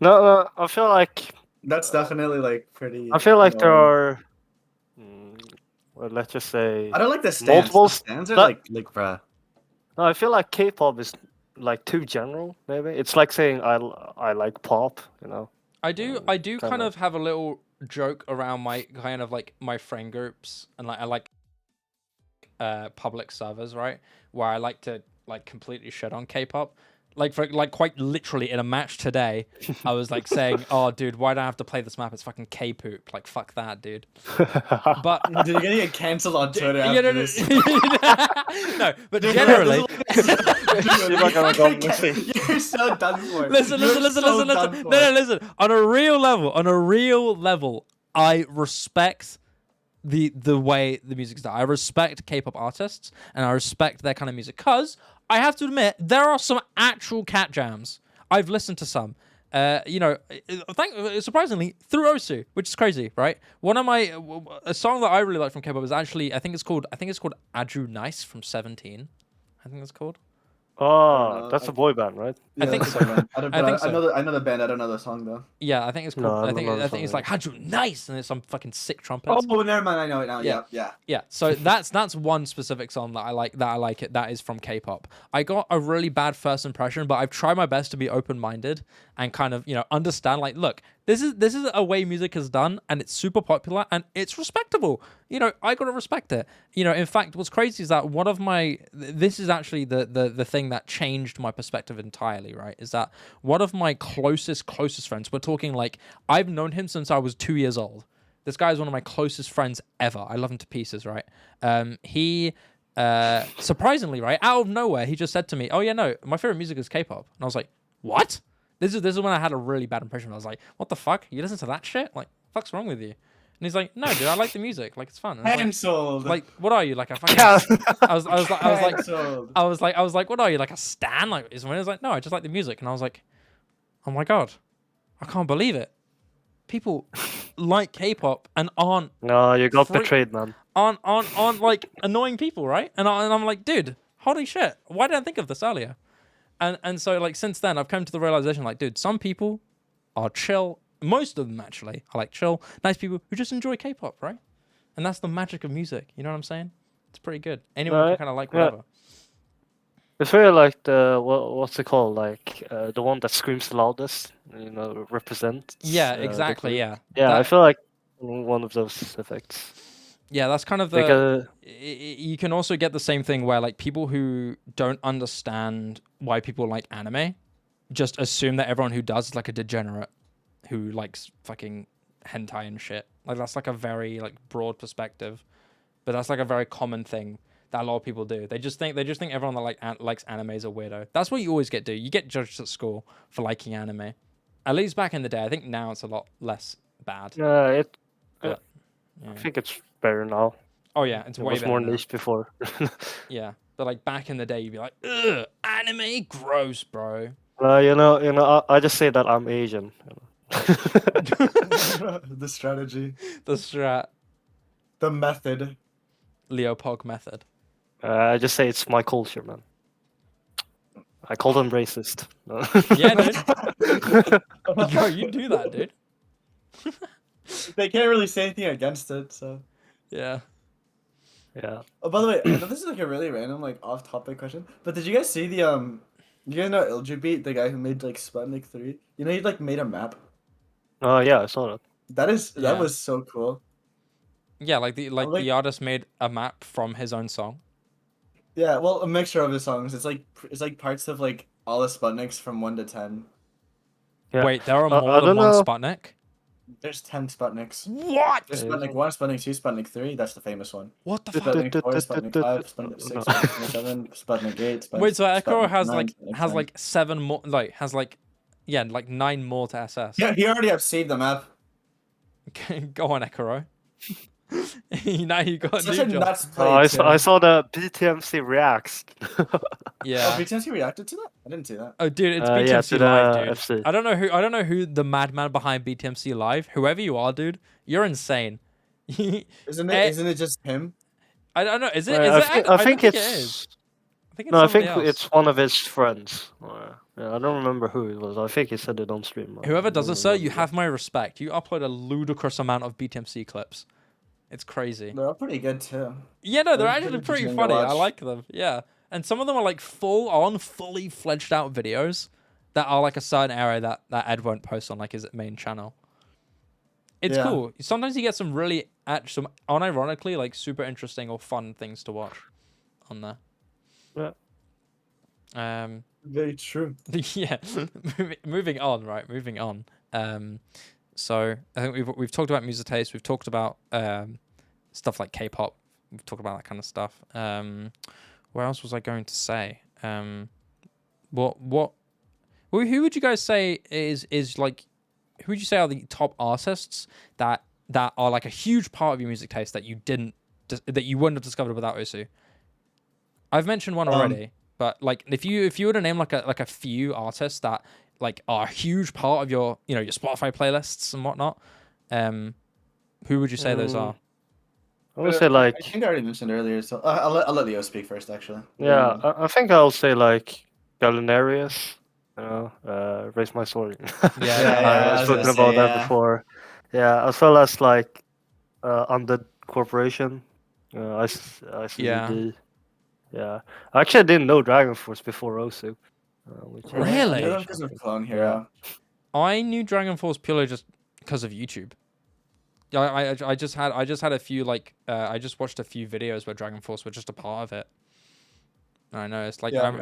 No, I feel like That's definitely like pretty. I feel like there are. Well, let's just say I don't like the stands. multiple The stands are like bruh. No, I feel like K-pop is like too general. Maybe it's like saying I like pop. You know. I do kind of have a little joke around my kind of like my friend groups, and like I like public servers, right? Where I like to like completely shit on K-pop. Like for like quite literally in a match today, I was like saying, "Oh, dude, why do I have to play this map? It's fucking K-poop. Like fuck that, dude." But Dude, you're gonna get cancelled on Twitter yeah, after this. No, but generally, You're so done for. listen. No, listen. On a real level, I respect the way the music's done. I respect K-pop artists and I respect their kind of music because I have to admit there are some actual cat jams. I've listened to some. Surprisingly through Osu, which is crazy, right? A song that I really like from K-pop is actually I think it's called Aju Nice from 17. I think it's called. Oh, that's a boy band, right? Yeah, I think so. I know the band. I don't know the song though. Yeah, I think it's called. No, I think it's like Haju Nice, and it's some fucking sick trumpets. Oh, never mind. I know it now. Yeah. Yeah. So that's one specific song that I like. That is from K-pop. I got a really bad first impression, but I've tried my best to be open-minded and kind of understand. Like, look, this is a way music is done, and it's super popular and it's respectable. I gotta respect it. In fact, what's crazy is that this is actually the thing that changed my perspective entirely. Right? Is that one of my closest friends? We're talking like I've known him since I was 2 years old. This guy is one of my closest friends ever. I love him to pieces, right? He surprisingly, right, out of nowhere, he just said to me, "Oh yeah, no, my favorite music is K-pop." And I was like, "What?" This is when I had a really bad impression. I was like, "What the fuck? You listen to that shit? Like, what's wrong with you?" And he's like, "No, dude, I like the music. Like, it's fun." And I was Cancelled. like, what are you like a fucking? I was like, what are you like a stan? Like, is when he was like, "No, I just like the music." And I was like, "Oh my god, I can't believe it. People like K-pop and aren't." No, you got betrayed, man. Aren't like annoying people, right? And I'm like, dude, holy shit! Why didn't I think of this earlier? And so like since then I've come to the realization like, dude, some people are chill. Most of them actually are like chill, nice people who just enjoy K-pop, right? And that's the magic of music. You know what I'm saying? It's pretty good. Anyone can kind of like whatever. It's very like the what's it called? Like the one that screams the loudest. Represents. Yeah, exactly. Yeah. Yeah, I feel like one of those effects. Yeah, that's kind of Because you can also get the same thing where like people who don't understand why people like anime just assume that everyone who does is like a degenerate who likes fucking hentai and shit. Like that's like a very like broad perspective, but that's like a very common thing that a lot of people do. They just think everyone that likes anime is a weirdo. That's what you always get. You get judged at school for liking anime. At least back in the day. I think now it's a lot less bad. yeah, Yeah. I think it's better now. Oh yeah, it's It way was better more now. niche before. Yeah, but like back in the day, you'd be like, ugh, anime, gross, bro. I just say that I'm Asian. The strategy, The strat, the method. Leopog method. I just say it's my culture, man. I call them racist. Yeah, dude. Yo, you do that, dude. They can't really say anything against it, so. Yeah. Yeah. Oh, by the way, I know this is like a really random, like off-topic question, but did you guys see the You guys know Iljubeat, the guy who made like Sputnik 3? You know he like made a map. Yeah, I saw that. Yeah. That was so cool. Yeah, like the artist made a map from his own song. Yeah, well, a mixture of his songs. It's like parts of like all the Sputniks from 1 to 10. Yeah. Wait, there are I more than don't one know. Sputnik? There's 10 Sputniks. What? There's Sputnik 1, Sputnik 2, Sputnik 3. That's the famous one. What the fuck? Sputnik 4, Sputnik 5, Sputnik 6, Sputnik 7, Sputnik 8, Sputnik. Wait, so Echo Sputnik has 9, like Sputnik has 10. like 7 more, like has like, yeah, like 9 more to SS. Yeah, he already have saved the map. Go on, Ekaro. Now you got a Such new a job. nuts play. I saw the BTMC reacts. Yeah. Oh, BTMC reacted to that? I didn't see that. Oh, dude, it's Yeah, BTMC to the Live, dude. FC. I don't know who the madman behind BTMC Live. Whoever you are, dude, you're insane. Isn't it just him? I don't know. Is it? I don't think it it's. is. I think it's No, I somebody think else. it's one of his friends. Yeah, I don't remember who it was. I think he said it on stream. Whoever does I it, don't sir, you remember. have my respect. You upload a ludicrous amount of BTMC clips. It's crazy. They're all pretty good too. Yeah, no, they're They're actually pretty pretty interesting to funny. I watch. like them. Yeah, and some of them are like fully fledged out videos that are like a certain area that Ed won't post on like his main channel. It's Yeah. cool. Sometimes you get some really some unironically like super interesting or fun things to watch on there. Yeah. Very true. Yeah. Moving on, right? Moving on. So I think we've talked about music taste. We've talked about stuff like K-pop. We've talked about that kind of stuff. What else was I going to say? Who would you guys say is like? Who would you say are the top artists that are like a huge part of your music taste that you wouldn't have discovered without Osu? I've mentioned one already, but like if you were to name like a few artists that like are a huge part of your your Spotify playlists and whatnot, who would you say those are? I would say like. I think I already mentioned earlier, so I'll let Leo speak first, actually. Yeah, I think I'll say like Gallinarius. Raise my sword. Yeah, I've spoken about that before. Yeah, as well as like Undead Corporation. ICD. Yeah, I actually didn't know Dragon Force before Osu. Really? I because of Clone Hero. I knew Dragon Force purely just because of YouTube. Yeah, I just had a few like I just watched a few videos where Dragon Force were just a part of it. I know it's like Yeah.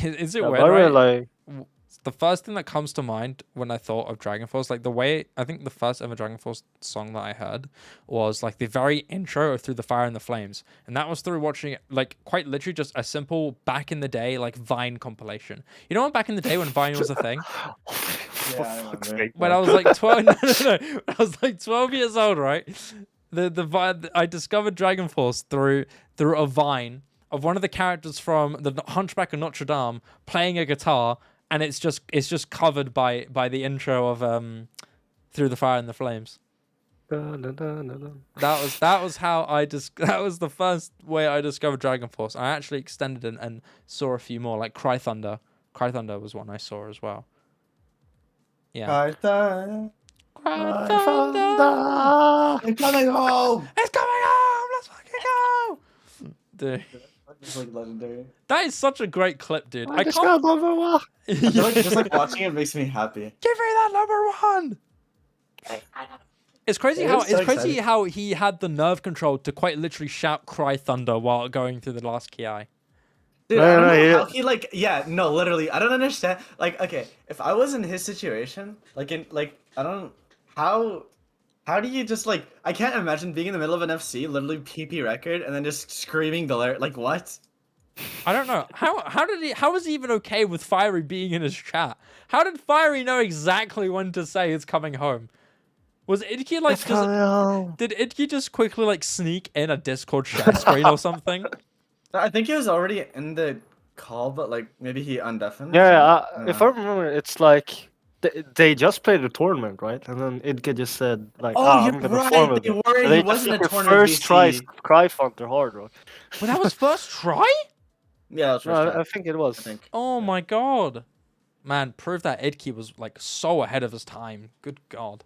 Is it Yeah, weird? but I really Right? like. The first thing that comes to mind when I thought of Dragon Force, like the way I think the first ever Dragon Force song that I heard was like the very intro of Through the Fire and the Flames, and that was through watching like quite literally just a simple back in the day like Vine compilation. You know, back in the day when Vine was a thing. Yeah, I remember. When I was like 12, no. When I was like 12 years old, right? The Vine, I discovered Dragon Force through a Vine of one of the characters from the Hunchback of Notre Dame playing a guitar, and it's just covered by the intro of Through the Fire and the Flames. That was how that was the first way I discovered Dragon Force. I actually extended it and saw a few more, like Cry Thunder. Cry Thunder was one I saw as well. Yeah. Cartha. Cry I found Thunder. out. I'm coming home. It's coming home. Let's fucking go, dude. It's like legendary. That is such a great clip, dude. I just can't. got number one. I feel like just like watching it makes me happy. Give me that number 1. It's crazy It how is so it's crazy exciting. how he had the nerve control to quite literally shout "Cry Thunder" while going through the last Ki. Dude, No, I don't no, know yeah. how he like. Yeah, no, literally, I don't understand. Like, okay, if I was in his situation, like in like, I don't. How do you just like? I can't imagine being in the middle of an FC, literally PP record, and then just screaming the lyric. Like what? I don't know how was he even okay with Fiery being in his chat? How did Fiery know exactly when to say it's coming home? Was Idke like did Idke just quickly like sneak in a Discord share screen or something? I think he was already in the call, but like maybe he undeafened. Yeah, Yeah. if I remember, it's like they just played the tournament, right? And then Idke just said like, Oh, "Ah, you're I'm gonna right. farm with They it." were. And He they just wasn't took a the tournament first try VC. cry Thunder hard rock. Well, that was first try? Yeah, that's No, first I try, think it was. I think. Oh my god. Man, prove that Idke was like so ahead of his time. Good god.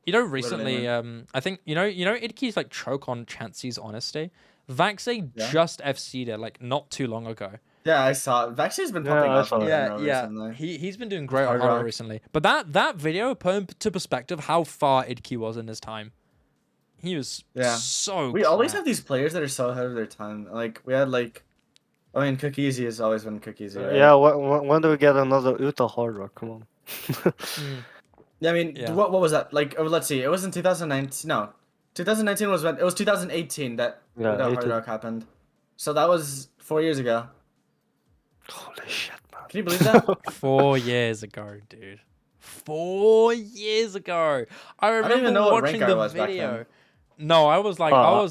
You know, recently, I think you know Idke's like choke on Chansey's honesty. Vaxe Yeah. just FC'd it like not too long ago. Yeah, I saw. Vaxi's been Yeah, popping I up saw on it. Yeah, Reno yeah. recently. He's been doing great on Hard Hard Rock. recently. But that video put into perspective how far Idke was in his time. He was Yeah. so. We always crap. have these players that are so ahead of their time. Like we had like, I mean, Cookiezi has always been Cookiezi, right? Yeah, when do we get another Uta hard rock? Come on. Mm. Yeah, I mean, Yeah. what was that? Like, let's see. It was in 2019. No, 2019 was when it was 2018 that Yeah, that Hard 18. Rock happened. So that was 4 years ago. Holy shit, man. Can you believe that? 4 years ago, dude. 4 years ago. I remember even know what watching rank I the was back then. video. No, I was like, Uh,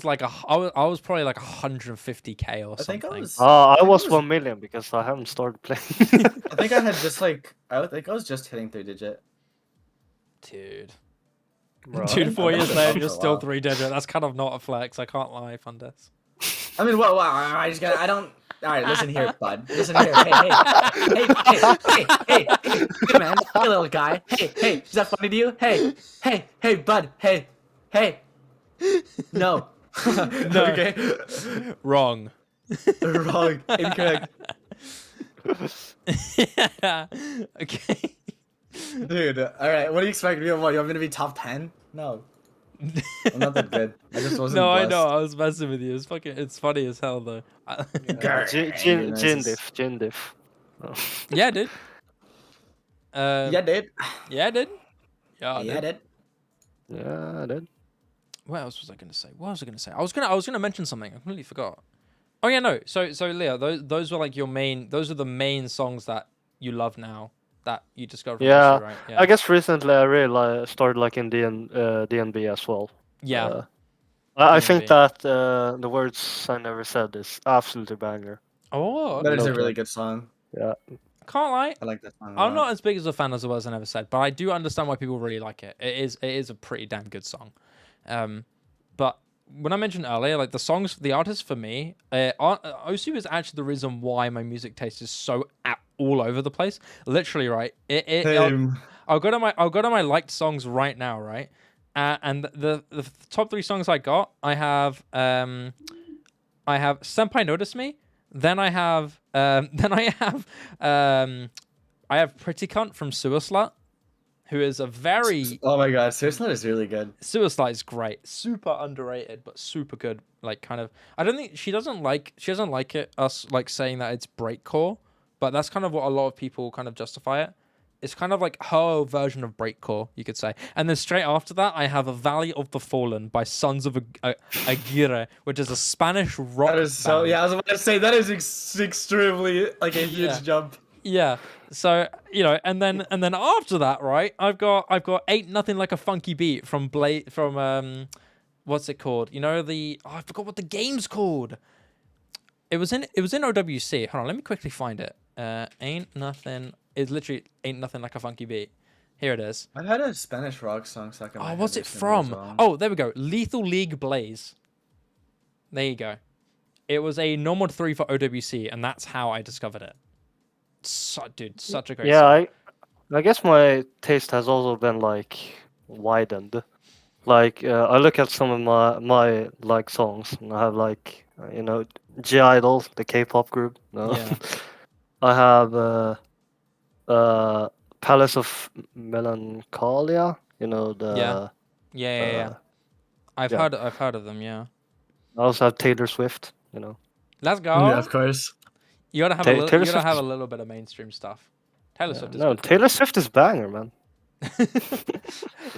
I was probably like 150k or I think something. I was. I think was 1 million because I haven't started playing. I think I had just like. I think I was just hitting 3-digit. Dude. Bro, Dude, 4 I've years been later, for you're a still while. 3-digit. That's kind of not a flex. I can't lie, Pundice. I mean, what? I just got. I don't. All right, listen here, bud. Listen here. Hey, man. Hey, little guy. Hey. Is that funny to you? Hey, bud. Hey. No. No. Okay. Wrong. Wrong. Incorrect. Yeah. Okay. Dude. All right. What do you expect me to? What? You want me to be top 10? No. I'm not that good. I just wasn't. No, I blessed. know. I was messing with you. It's funny as hell though. Gin diff. Oh. Yeah, dude. Yeah, dude. Yeah, dude. Yeah, Yeah, dude. Yeah, then. What else was I gonna say? What was I gonna say? I was gonna mention something. I completely forgot. Oh yeah, no. So Leo, those were like your main. Those are the main songs that you love now that you discovered. From Yeah, Lucy, right? Yeah. I guess recently I really started liking DNB as well. Yeah. I think DNB. that the words I never said is absolutely banger. Oh, That is okay. a really good song. Yeah. Can't lie. I like that song. I'm not as big as a fan as the words I never said, but I do understand why people really like it. It is a pretty damn good song. But when I mentioned earlier, like the songs, the artists for me, Osu is actually the reason why my music taste is so all over the place. Literally, right? I'll go to my liked songs right now, right? And the top 3 songs I got, I have Senpai Notice Me, then I have Pretty Cunt from Sewer Slut, who is a very Oh my god, Suicide is really good. Sewer Slut is great, super underrated but super good. Like kind of, I don't think she doesn't like it us like saying that it's breakcore, but that's kind of what a lot of people kind of justify it. It's kind of like her version of breakcore, you could say. And then straight after that, I have A Valley of the Fallen by Sons of Aguirre, which is a Spanish rock That is so. band. Yeah, I was about to say that is extremely like a huge Yeah. jump. Yeah. So, and then after that, right? I've got Ain't Nothing Like a Funky Beat from what's it called? I forgot what the game's called. It was in OWC. Hold on, let me quickly find it. Ain't Nothing Like a Funky Beat. Here it is. I've had a Spanish rock song stuck in my Oh, head what's it recently as from? well. Oh, there we go. Lethal League Blaze. There you go. It was a normal 3 for OWC, and that's how I discovered it. Dude, such a great song. I guess my taste has also been like widened. Like I look at some of my like songs, and I have like G-Idol, the K-pop group. No? Yeah. I have Palace of Melancholia. You know the Yeah. I've yeah. heard of them. Yeah. I also have Taylor Swift. Let's Yeah, go. of course. You gotta have Taylor you Swift gotta have a is- little bit of mainstream stuff. Taylor Yeah, Swift is no, good. Taylor Swift is banger, man.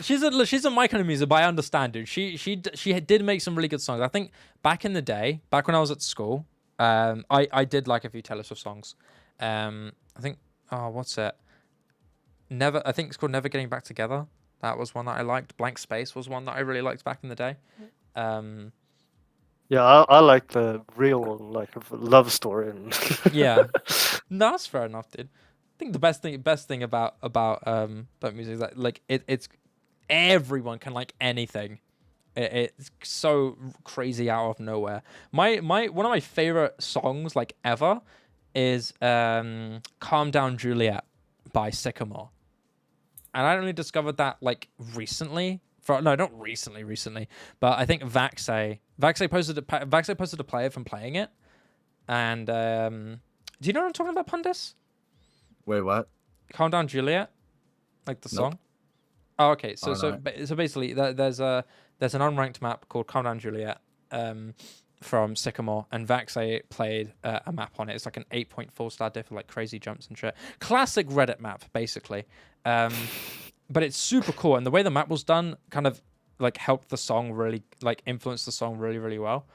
She's a my kind of music, but I understand, dude. She did make some really good songs. I think back in the day, back when I was at school, I did like a few Taylor Swift songs. I think what's it? I think it's called Never Getting Back Together. That was one that I liked. Blank Space was one that I really liked back in the day. Yeah, I like the real one, like love story. And Yeah. No, that's fair enough, dude. I think the best thing about music is that like it's everyone can like anything. It's so crazy out of nowhere. My one of my favorite songs like ever is Calm Down Juliet by Sycamore. And I only discovered that like recently. Not recently, but I think Vaxay posted a player from playing it. And do you know what I'm talking about, Pundice? Wait, what? Calm Down Juliet, like the song. Oh, okay. So basically, there's an unranked map called Calm Down Juliet, from Sycamore, and Vaxay played a map on it. It's like an 8.4 star diff with like crazy jumps and shit. Classic Reddit map, basically. But it's super cool, and the way the map was done kind of like helped the song really like influence the song really, really well.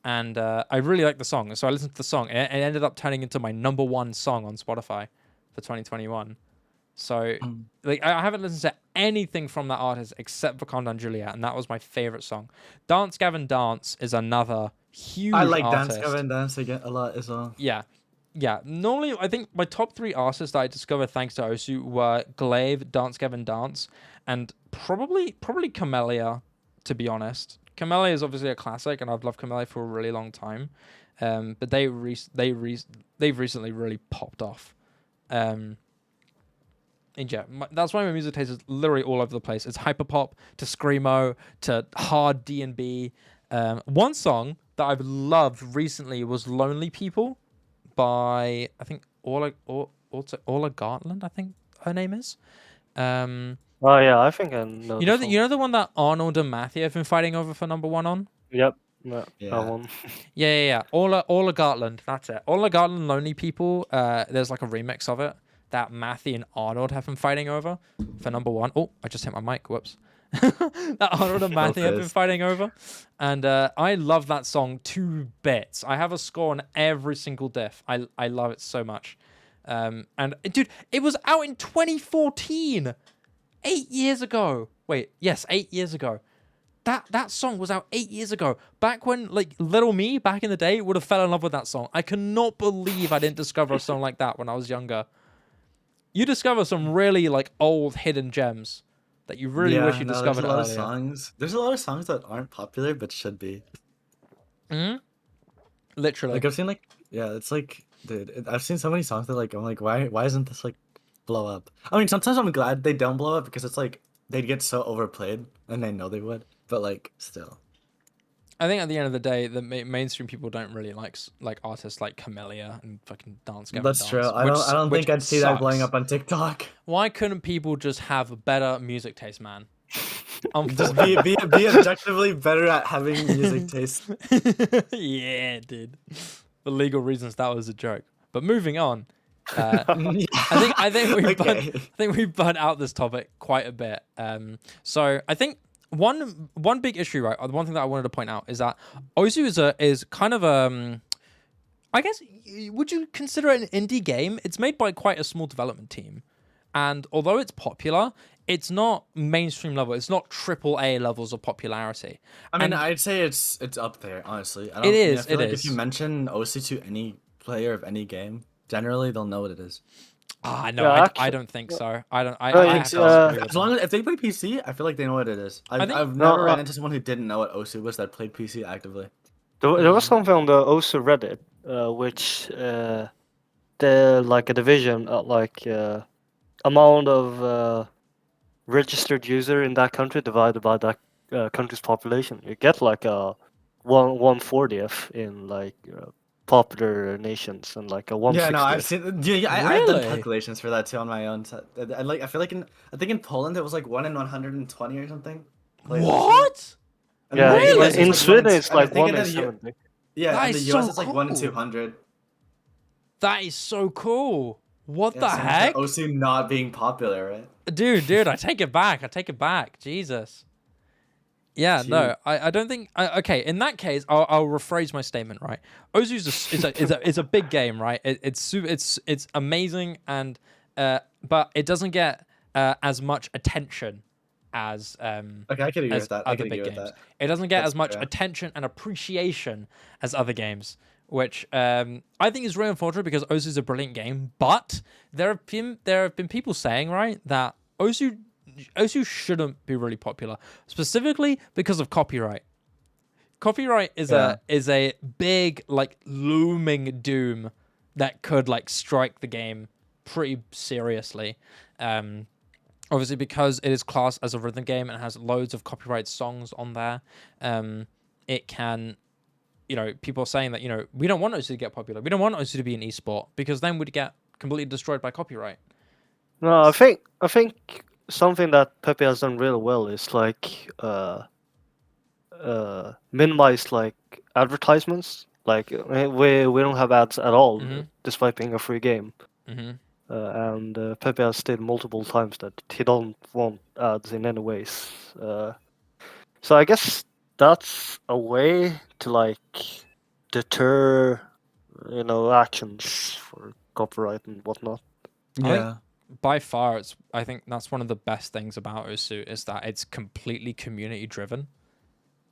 And I really like the song, and so I listened to the song, and it ended up turning into my #1 song on Spotify for 2021. So like I haven't listened to anything from that artist except for Calm Down Juliet, and that was my favorite song. Dance Gavin Dance is another huge I like artist. Dance Gavin Dance again a lot as well. Yeah. Normally, I think my top 3 artists that I discovered thanks to Osu were Glaive, Dance Gavin Dance, and probably Camellia, to be honest. Camellia is obviously a classic, and I've loved Camellia for a really long time. But they've recently really popped off. And yeah, that's why my music taste is literally all over the place. It's hyperpop to screamo to hard D&B. One song that I've loved recently was "Lonely People" by I think Orla Gartland. I think her name is. oh yeah, I think I know. You know the one that Arnold and Matthew have been fighting over for #1 on. Yep. That Yeah. one. Yeah. Orla Gartland. That's it. Orla Gartland, "Lonely People." There's like a remix of it that Matthew and Arnold have been fighting over for #1. Oh, I just hit my mic. Whoops. That Arnold and Matthew have been fighting over, and I love that song to bits. I have a score on every single diff. I love it so much. And dude, it was out in 2014, 8 years ago. Wait, yes, 8 years ago. That song was out 8 years ago. Back when like little me back in the day would have fell in love with that song. I cannot believe I didn't discover a song like that when I was younger. You discover some really like old hidden gems that you really wish you discovered earlier. There's a lot of songs that aren't popular but should be. Literally. Like I've seen it's like, dude, I've seen so many songs that like I'm like, why isn't this like blow up? I mean, sometimes I'm glad they don't blow up because it's like they'd get so overplayed, and I know they would, but like still. I think at the end of the day, the mainstream people don't really like artists like Camellia and fucking Dance Gavin That's Dance. true. I don't think I'd see that blowing up on TikTok. Why couldn't people just have better music taste, man? Just be objectively better at having music taste. Yeah, dude. For legal reasons, that was a joke. But moving on, I think we burnt out this topic quite a bit. So I think one big issue, right? The one thing that I wanted to point out is that Osu is kind of I guess would you consider it an indie game? It's made by quite a small development team, and although it's popular, it's not mainstream level. It's not AAA levels of popularity. I mean, I'd say it's up there, honestly. It is. If you mention Osu to any player of any game, generally they'll know what it is. No, Yeah, I actually, don't think so. I don't. I, no, I have it's to disagree with As long that. as if they play PC, I feel like they know what it is. I think I've no. never ran into someone who didn't know what Osu was that played PC actively. There was something on the OSU Reddit, which the like a division, amount of registered user in that country divided by that country's population. You get like a 1/40th in like popular nations and like a Yeah, no, I've 1/60th. seen. Yeah, I've done really. calculations for that too on my own. I feel like I think in Poland it was like 1 in 120 or something. Played Osu. What? And then Yeah, the US it's Really? in like 1 in, Sweden it's and I like think 1 in in the 70. yeah, That in is the US so it's like 1 in cool. 200. That is so cool. What Yeah, the same as the heck? Osu not being popular, right? Dude, I take it back. I take it back. Jesus. Yeah, It's huge. no, I don't think. Okay, in that case, I'll rephrase my statement. Right, Ozu's is a big game, right? It's amazing, and but it doesn't get as much attention Okay, I could agree as with that. I other could agree big with games. that. It doesn't get That's as much fair. attention and appreciation as other games, which I think is really unfortunate because Ozu is a brilliant game. But there have been people saying, right, that Ozu shouldn't be really popular, specifically because of copyright. Copyright Yeah. is a big like looming doom that could like strike the game pretty seriously. Obviously, because it is classed as a rhythm game and has loads of copyright songs on there, it can, people are saying that, we don't want Osu to get popular. We don't want Osu to be an esport because then we'd get completely destroyed by copyright. No, I think something that Pepe has done really well is like minimize like advertisements. Like we don't have ads at all, Mhm. despite being a free game. Mhm. And Pepe has stated multiple times that he don't want ads in any ways. So I guess that's a way to like deter, actions for copyright and whatnot. I think Yeah. by far, I think that's one of the best things about Osu is that it's completely community driven.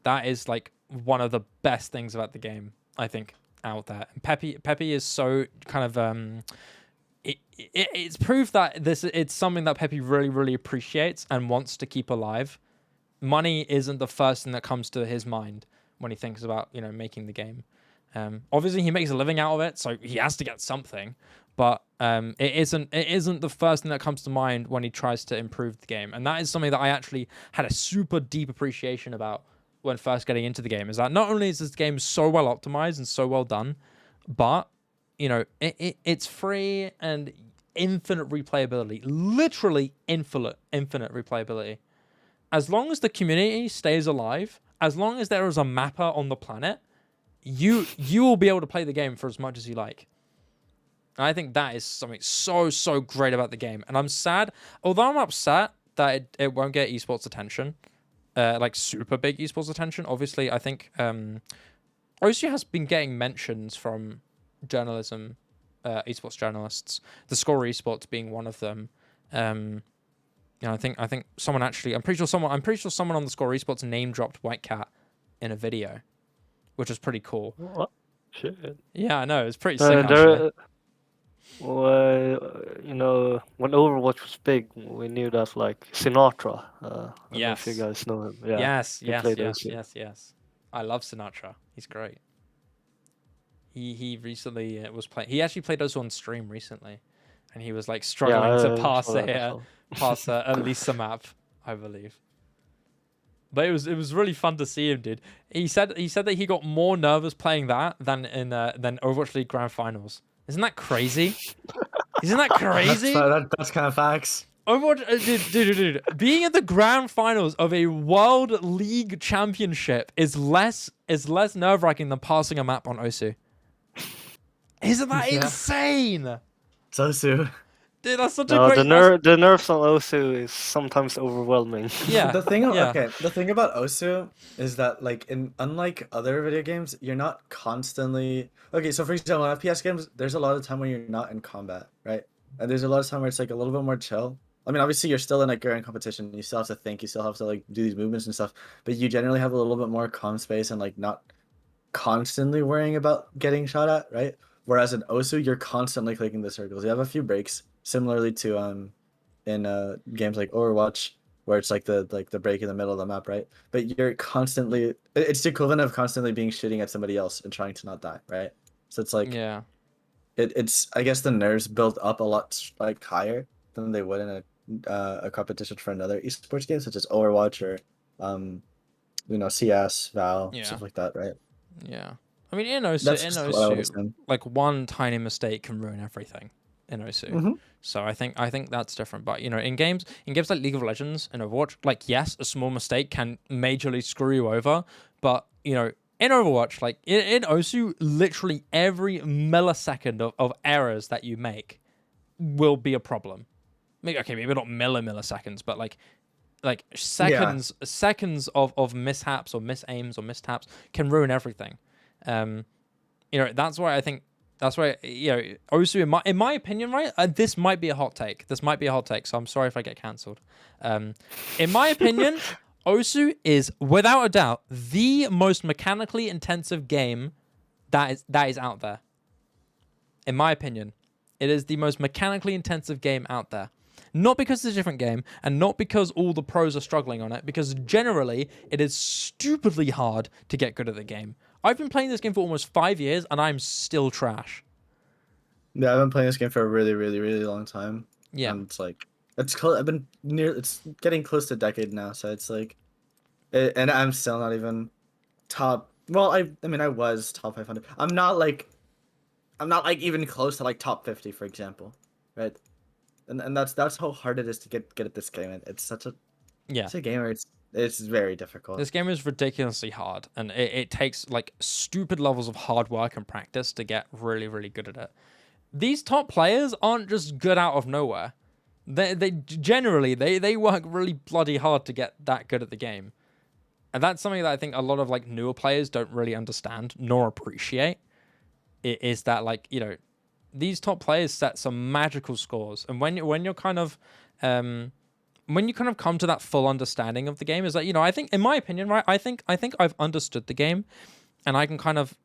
That is like one of the best things about the game, I think, out there. And Pepe is so kind of it's proof that it's something that Pepe really, really appreciates and wants to keep alive. Money isn't the first thing that comes to his mind when he thinks about making the game. Obviously, he makes a living out of it, so he has to get something. But it isn't the first thing that comes to mind when he tries to improve the game, and that is something that I actually had a super deep appreciation about when first getting into the game. Is that not only is this game so well optimized and so well done, but it's free and infinite replayability, literally infinite replayability. As long as the community stays alive, as long as there is a mapper on the planet, you will be able to play the game for as much as you like. And I think that is something so great about the game. And I'm sad, although I'm upset that it won't get esports attention, like super big esports attention. Obviously, I think Osu has been getting mentions from journalism, esports journalists. The Score Esports being one of them. I think someone actually. I'm pretty sure someone on the Score Esports name dropped White Cat in a video, which was pretty cool. What? Shit. Yeah, I know. It's pretty sick, actually. There, when Overwatch was big, we knew that like Sinatra. I don't know if you Yes. guys know him. Yeah, Yes. he played Yes. I love Sinatra. He's great. He recently was playing. He actually played us on stream recently, and he was like struggling to pass a Lisa map, I believe. But it was really fun to see him, dude. He said that he got more nervous playing that than Overwatch League Grand Finals. Isn't that crazy? Isn't that crazy? That's kind of facts. Overwatch, dude, being at the grand finals of a World League Championship is less nerve-wracking than passing a map on Osu. Isn't that insane? So soon. Dude, that's such a great... The nerfs on Osu is sometimes overwhelming. Yeah. The thing yeah. Okay, the thing about Osu is that unlike other video games, you're not constantly okay, so for example, in FPS games, there's a lot of time when you're not in combat, right? And there's a lot of time where it's like a little bit more chill. I mean, obviously you're still in like grand competition, you still have to think, you still have to like do these movements and stuff, but you generally have a little bit more calm space and like not constantly worrying about getting shot at, right? Whereas in Osu, you're constantly clicking the circles. You have a few breaks similarly to in games like Overwatch, where it's like the break in the middle of the map, right? But you're constantly it's the equivalent of constantly being shooting at somebody else and trying to not die, right? So it's like Yeah. it's I guess the nerves build up a lot like higher than they would in a competition for another esports game such as Overwatch or CS, Val, Yeah. stuff like that, right? Yeah. I mean, in Osu, That's just what I would assume. like one tiny mistake can ruin everything in Osu. Mm-hmm. So I think that's different. But in games like League of Legends and Overwatch, like yes, a small mistake can majorly screw you over. But in Overwatch, like in Osu, literally every millisecond of errors that you make will be a problem. Maybe not milliseconds, but like seconds of mishaps or misaims or mistaps can ruin everything. That's why Osu, in my opinion, right? This might be a hot take. So I'm sorry if I get cancelled. In my opinion, Osu is without a doubt the most mechanically intensive game that is out there. In my opinion, it is the most mechanically intensive game out there. Not because it's a different game, and not because all the pros are struggling on it, because generally, it is stupidly hard to get good at the game. I've been playing this game for almost 5 years, and I'm still trash. Yeah, I've been playing this game for a really, really, really long time. Yeah. And it's like, it's close. It's getting close to a decade now, so it's like, and I'm still not even top. Well, I mean, I was top 500. I'm not like even close to like top 50, for example, right? And that's how hard it is to get at this game. It's such a it's a game where it's very difficult. This game is ridiculously hard, and it takes like stupid levels of hard work and practice to get really, really good at it. These top players aren't just good out of nowhere. They generally work really bloody hard to get that good at the game. And that's something that I think a lot of like newer players don't really understand nor appreciate. It is that these top players set some magical scores, and when you kind of come to that full understanding of the game, is that I think, in my opinion, right, I think I've understood the game, and I can kind of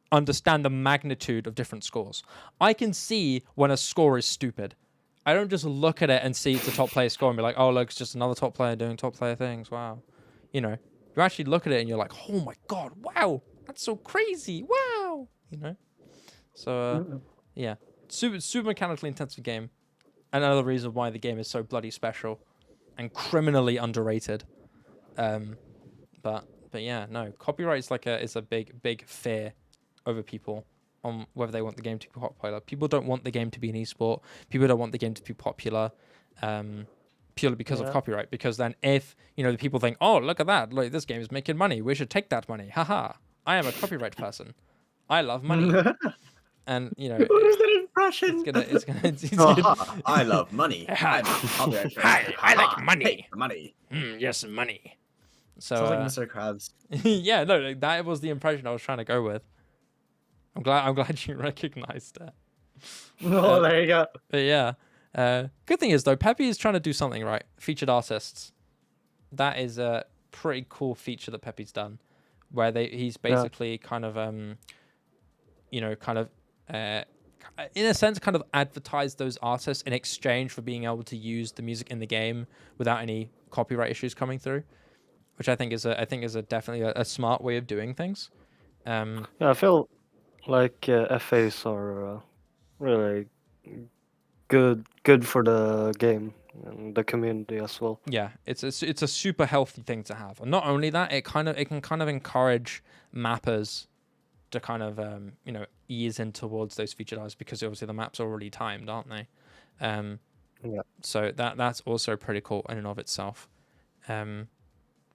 understand the magnitude of different scores. I can see when a score is stupid. I don't just look at it and see it's a top player score and be like, oh look, it's just another top player doing top player things. Wow, you actually look at it and you're like, oh my god, wow, that's so crazy, wow, So, yeah, super mechanically intensive game. Another reason why the game is so bloody special and criminally underrated. But yeah, no, copyright is a big fear over people on whether they want the game to be popular. People don't want the game to be an esport. People don't want the game to be popular, purely because of copyright. Because then if the people think, oh, look at that, like this game is making money, we should take that money. Haha, I am a copyright person. I love money. And What is that impression? It's gonna I love money. I like money. Money. Yes, money. So sounds like Mr. Krabs. Yeah, no, that was the impression I was trying to go with. I'm glad you recognized that. Oh, there you go. But yeah, good thing is though, Pepe is trying to do something right. Featured artists. That is a pretty cool feature that Pepe's done, where he's basically kind of in a sense, kind of advertised those artists in exchange for being able to use the music in the game without any copyright issues coming through, which I think is definitely a smart way of doing things. I feel like FAs are really good for the game and the community as well. Yeah, it's a super healthy thing to have, and not only that, it can kind of encourage mappers to kind of ease in towards those featured artists, because obviously the maps are already timed, aren't they? So that's also pretty cool in and of itself. But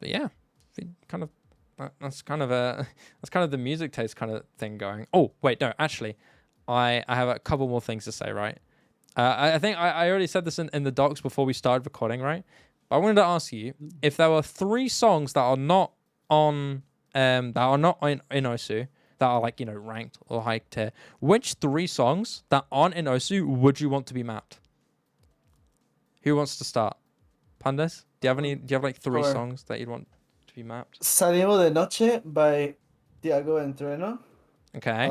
yeah, kind of that's kind of the music taste kind of thing going. Oh wait, no, actually, I have a couple more things to say, right? I think I already said this in the docs before we started recording, right? But I wanted to ask you if there were 3 songs that are not on in Osu, that are ranked or high tier, which 3 songs that aren't in Osu would you want to be mapped? Who wants to start? Pundice? Do you have like 3 songs that you'd want to be mapped? Salimos de Noche by Tiago and Trueno. Okay.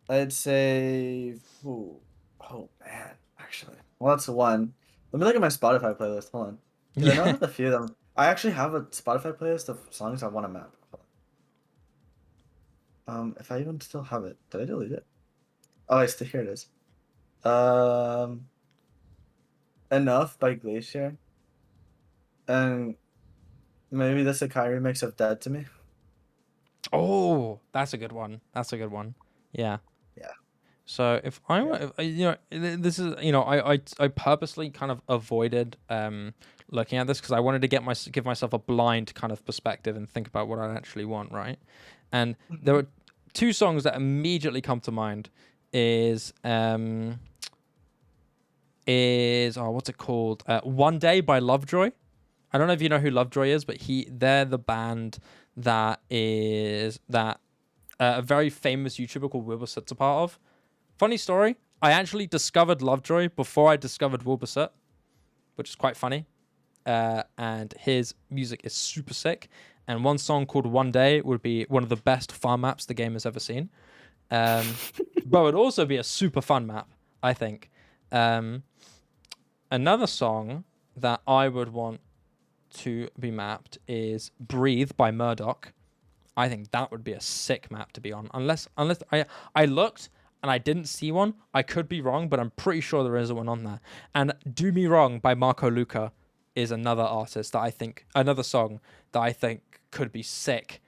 I'd say. Ooh, oh man, actually, well that's one. Let me look at my Spotify playlist. Hold on, because I know I Yeah. have a few of them. I actually have a Spotify playlist of songs I want to map. Hold on. If I even still have it, did I delete it? Oh, I still here it is. Um, Enough by Glacier, and maybe the Sakai remix of Dead to Me. Oh, that's a good one. That's a good one. Yeah. Yeah. So if I were, this is, I purposely kind of avoided looking at this because I wanted to give myself a blind kind of perspective and think about what I actually want, right? And there were two songs that immediately come to mind. Is what's it called? One Day by Lovejoy. I don't know if you know who Lovejoy is, but they're the band that a very famous YouTuber called Wilbur a part of. Funny story, I actually discovered Lovejoy before I discovered Wilbur, which is quite funny. And his music is super sick. And one song called One Day would be one of the best farm maps the game has ever seen. But it would also be a super fun map, I think. Another song that I would want to be mapped is Breathe by Murdoch. I think that would be a sick map to be on. Unless I looked and I didn't see one. I could be wrong, but I'm pretty sure there is one on there. And Do Me Wrong by Marco Luca is another artist that another song that I think could be sick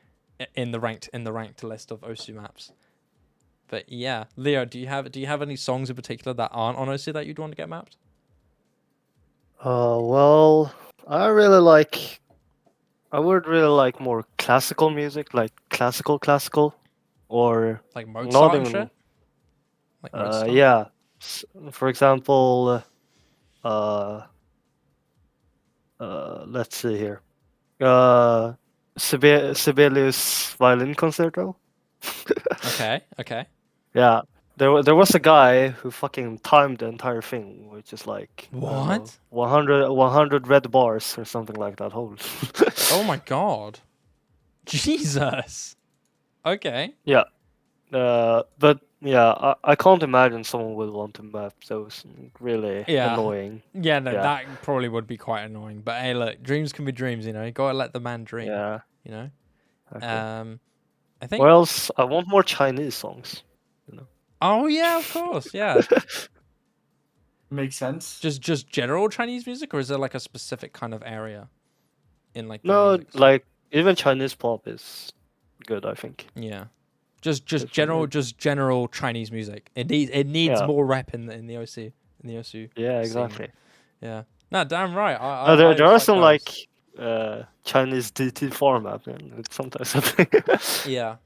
in the ranked list of OSU maps. But yeah, Leo, do you have any songs in particular that aren't on OSU that you'd want to get mapped? Well, I would really like more classical music, like classical, or Like not Mozart and even. shit? Like Mozart? Yeah. For example, let's see here. Sibelius Violin Concerto. Okay. Yeah. There was a guy who fucking timed the entire thing, which is like I don't know, What? 100 red bars or something like that. Holy. Oh my god. Jesus. Okay. Yeah. But yeah, I can't imagine someone would want to map those. Really Yeah. annoying. Yeah, no, Yeah. that probably would be quite annoying. But hey, look, dreams can be dreams, you know. You gotta let the man dream. Yeah. You know? Okay. I think Or else I want more Chinese songs. Oh yeah, of course, yeah. Makes sense. Just general Chinese music, or is there like a specific kind of area in like the No, music scene? like even Chinese pop is good, I think. Yeah. Just It's general Chinese music. It needs Yeah. more rep in the OC Yeah, scene. exactly. Yeah. No, damn right. There are like some those. Chinese DT format, and it's sometimes Yeah.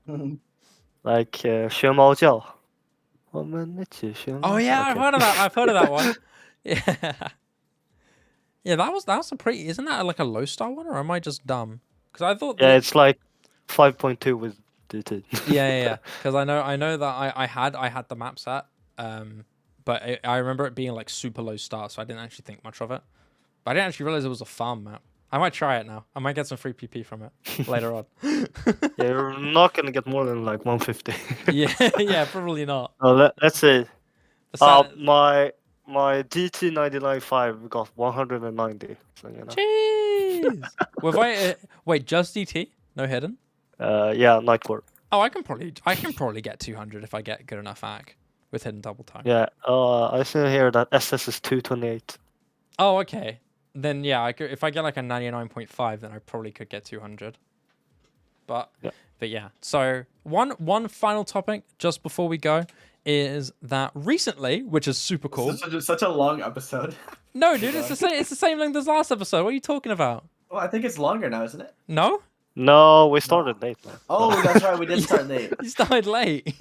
like 学猫叫. 我们一起学 Oh 猫叫. yeah, I've Okay. heard of that. I've heard of that one. Yeah. Yeah, that was a pretty. Isn't that like a low star one, or am I just dumb? Because I thought. Yeah, it's like 5.2 with DT. Yeah. Because I know that I had the map set, but I remember it being like super low star, so I didn't actually think much of it. But I didn't actually realize it was a farm map. I might try it now. I might get some free PP from it later on. Yeah, you're not gonna get more than like 150. Yeah, probably not. Let's see. The sad- My DT99.5 got 190. So, you know. Jeez. Wait, just DT? No hidden? Yeah, Nightcore. Oh, I can probably get 200 if I get good enough ACK with hidden double time. Yeah. I see here that SS is 228. Oh, okay. Then yeah, if I get like a 99.5, then I probably could get 200. But yeah. So one final topic just before we go is that recently, which is super cool. Such a long episode. No, dude, it's the same length as last episode. What are you talking about? Well, I think it's longer now, isn't it? No? No, we started late, man. Oh, that's right. We did start late. You started late.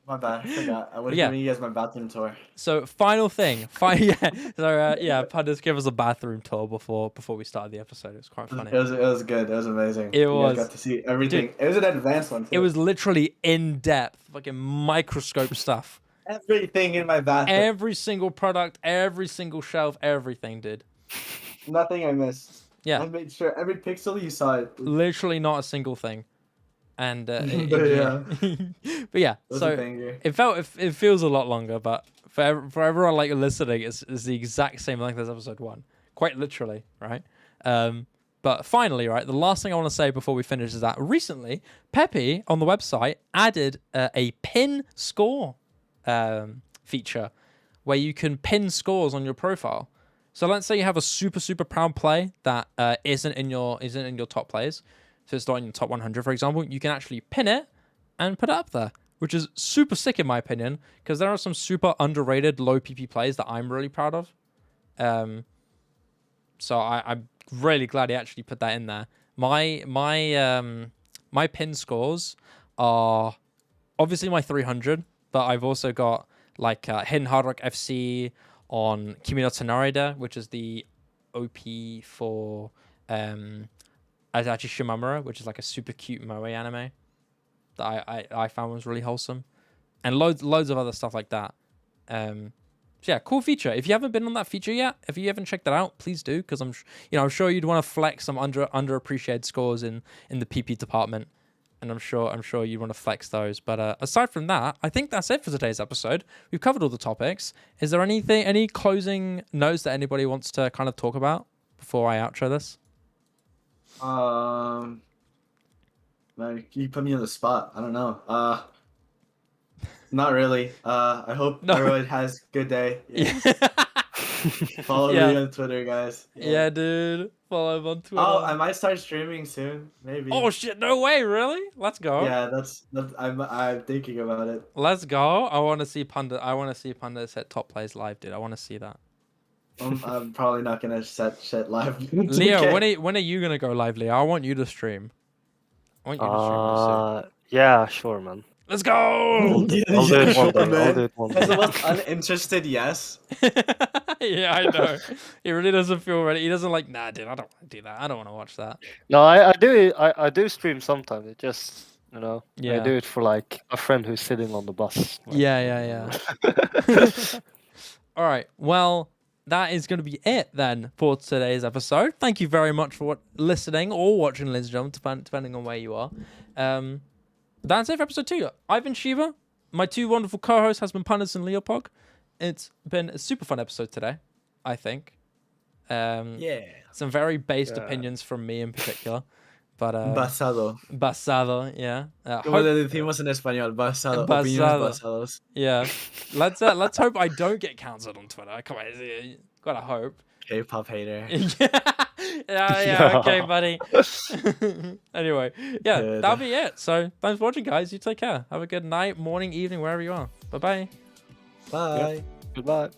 My bad. I forgot. I would have Yeah. given you guys my bathroom tour. So final thing, Pundice give us a bathroom tour before we started the episode. It was quite funny. It was good. It was amazing. It You was. guys got to see everything. Dude, it was an advanced one. Too. It was literally in depth, fucking microscope stuff. everything in my bathroom. Every single product, every single shelf, everything, dude. Nothing I missed. Yeah. I made sure every pixel you saw it. Literally not a single thing. And Yeah. but yeah, It was a so banger. it feels a lot longer, but for everyone like listening, it's the exact same length as episode 1, quite literally, right? But finally, right, the last thing I want to say before we finish is that recently Pepe on the website added a pin score feature where you can pin scores on your profile. So let's say you have a super proud play that isn't in your top plays, so it's not in your top 100, for example. You can actually pin it and put it up there, which is super sick in my opinion, because there are some super underrated low PP plays that I'm really proud of. So I'm really glad he actually put that in there. My pin scores are obviously my 300, but I've also got like Hidden Hard Rock FC on Kimi no Tsunarida, which is the OP for Azachi Shimamura, which is like a super cute moe anime that I found was really wholesome, and loads of other stuff like that. So yeah, cool feature. If you haven't been on that feature yet, if you haven't checked that out, please do, because I'm sure you'd want to flex some underappreciated scores in the PP department, and I'm sure you'd want to flex those. But aside from that, I think that's it for today's episode. We've covered all the topics. Is there any closing notes that anybody wants to kind of talk about before I outro this? Man, you put me on the spot. I don't know. Not really. I hope everyone has a good day. Yeah. Follow me on Twitter, guys. Yeah, dude. Follow him on Twitter. Oh, I might start streaming soon. Maybe. Oh shit! No way! Really? Let's go. Yeah, that's I'm thinking about it. Let's go. I want to see Pundice set top plays live, dude. I want to see that. I'm probably not gonna set shit live. Leo, Okay. when are you gonna go live, Leo? I want you to stream. I want you to stream this soon. Yeah, sure, man. Let's go! I'll do it one day. I'll do it one That's the day. most uninterested yes. Yeah, I know. He really doesn't feel ready. He doesn't like, nah, dude, I don't want to do that. I don't want to watch that. No, I do stream sometimes. It just, I Yeah. do it for like a friend who's sitting on the bus. Like, Yeah. All right. Well, that is going to be it then for today's episode. Thank you very much for listening or watching, ladies and gentlemen, depending on where you are. That's it for episode 2. I've been Shiba. My 2 wonderful co-hosts has been Pundice and Leopog. It's been a super fun episode today, I think. Yeah. Some very based opinions from me in particular. But Basado. Yeah. Como le decimos en español, basado. Opiniones basados. Yeah. Let's hope I don't get cancelled on Twitter. Come on, gotta hope. K-pop hater. yeah, okay, buddy. Anyway, yeah, Good. that'll be it. So thanks for watching, guys. You take care. Have a good night, morning, evening, wherever you are. Bye-bye. Bye. Goodbye.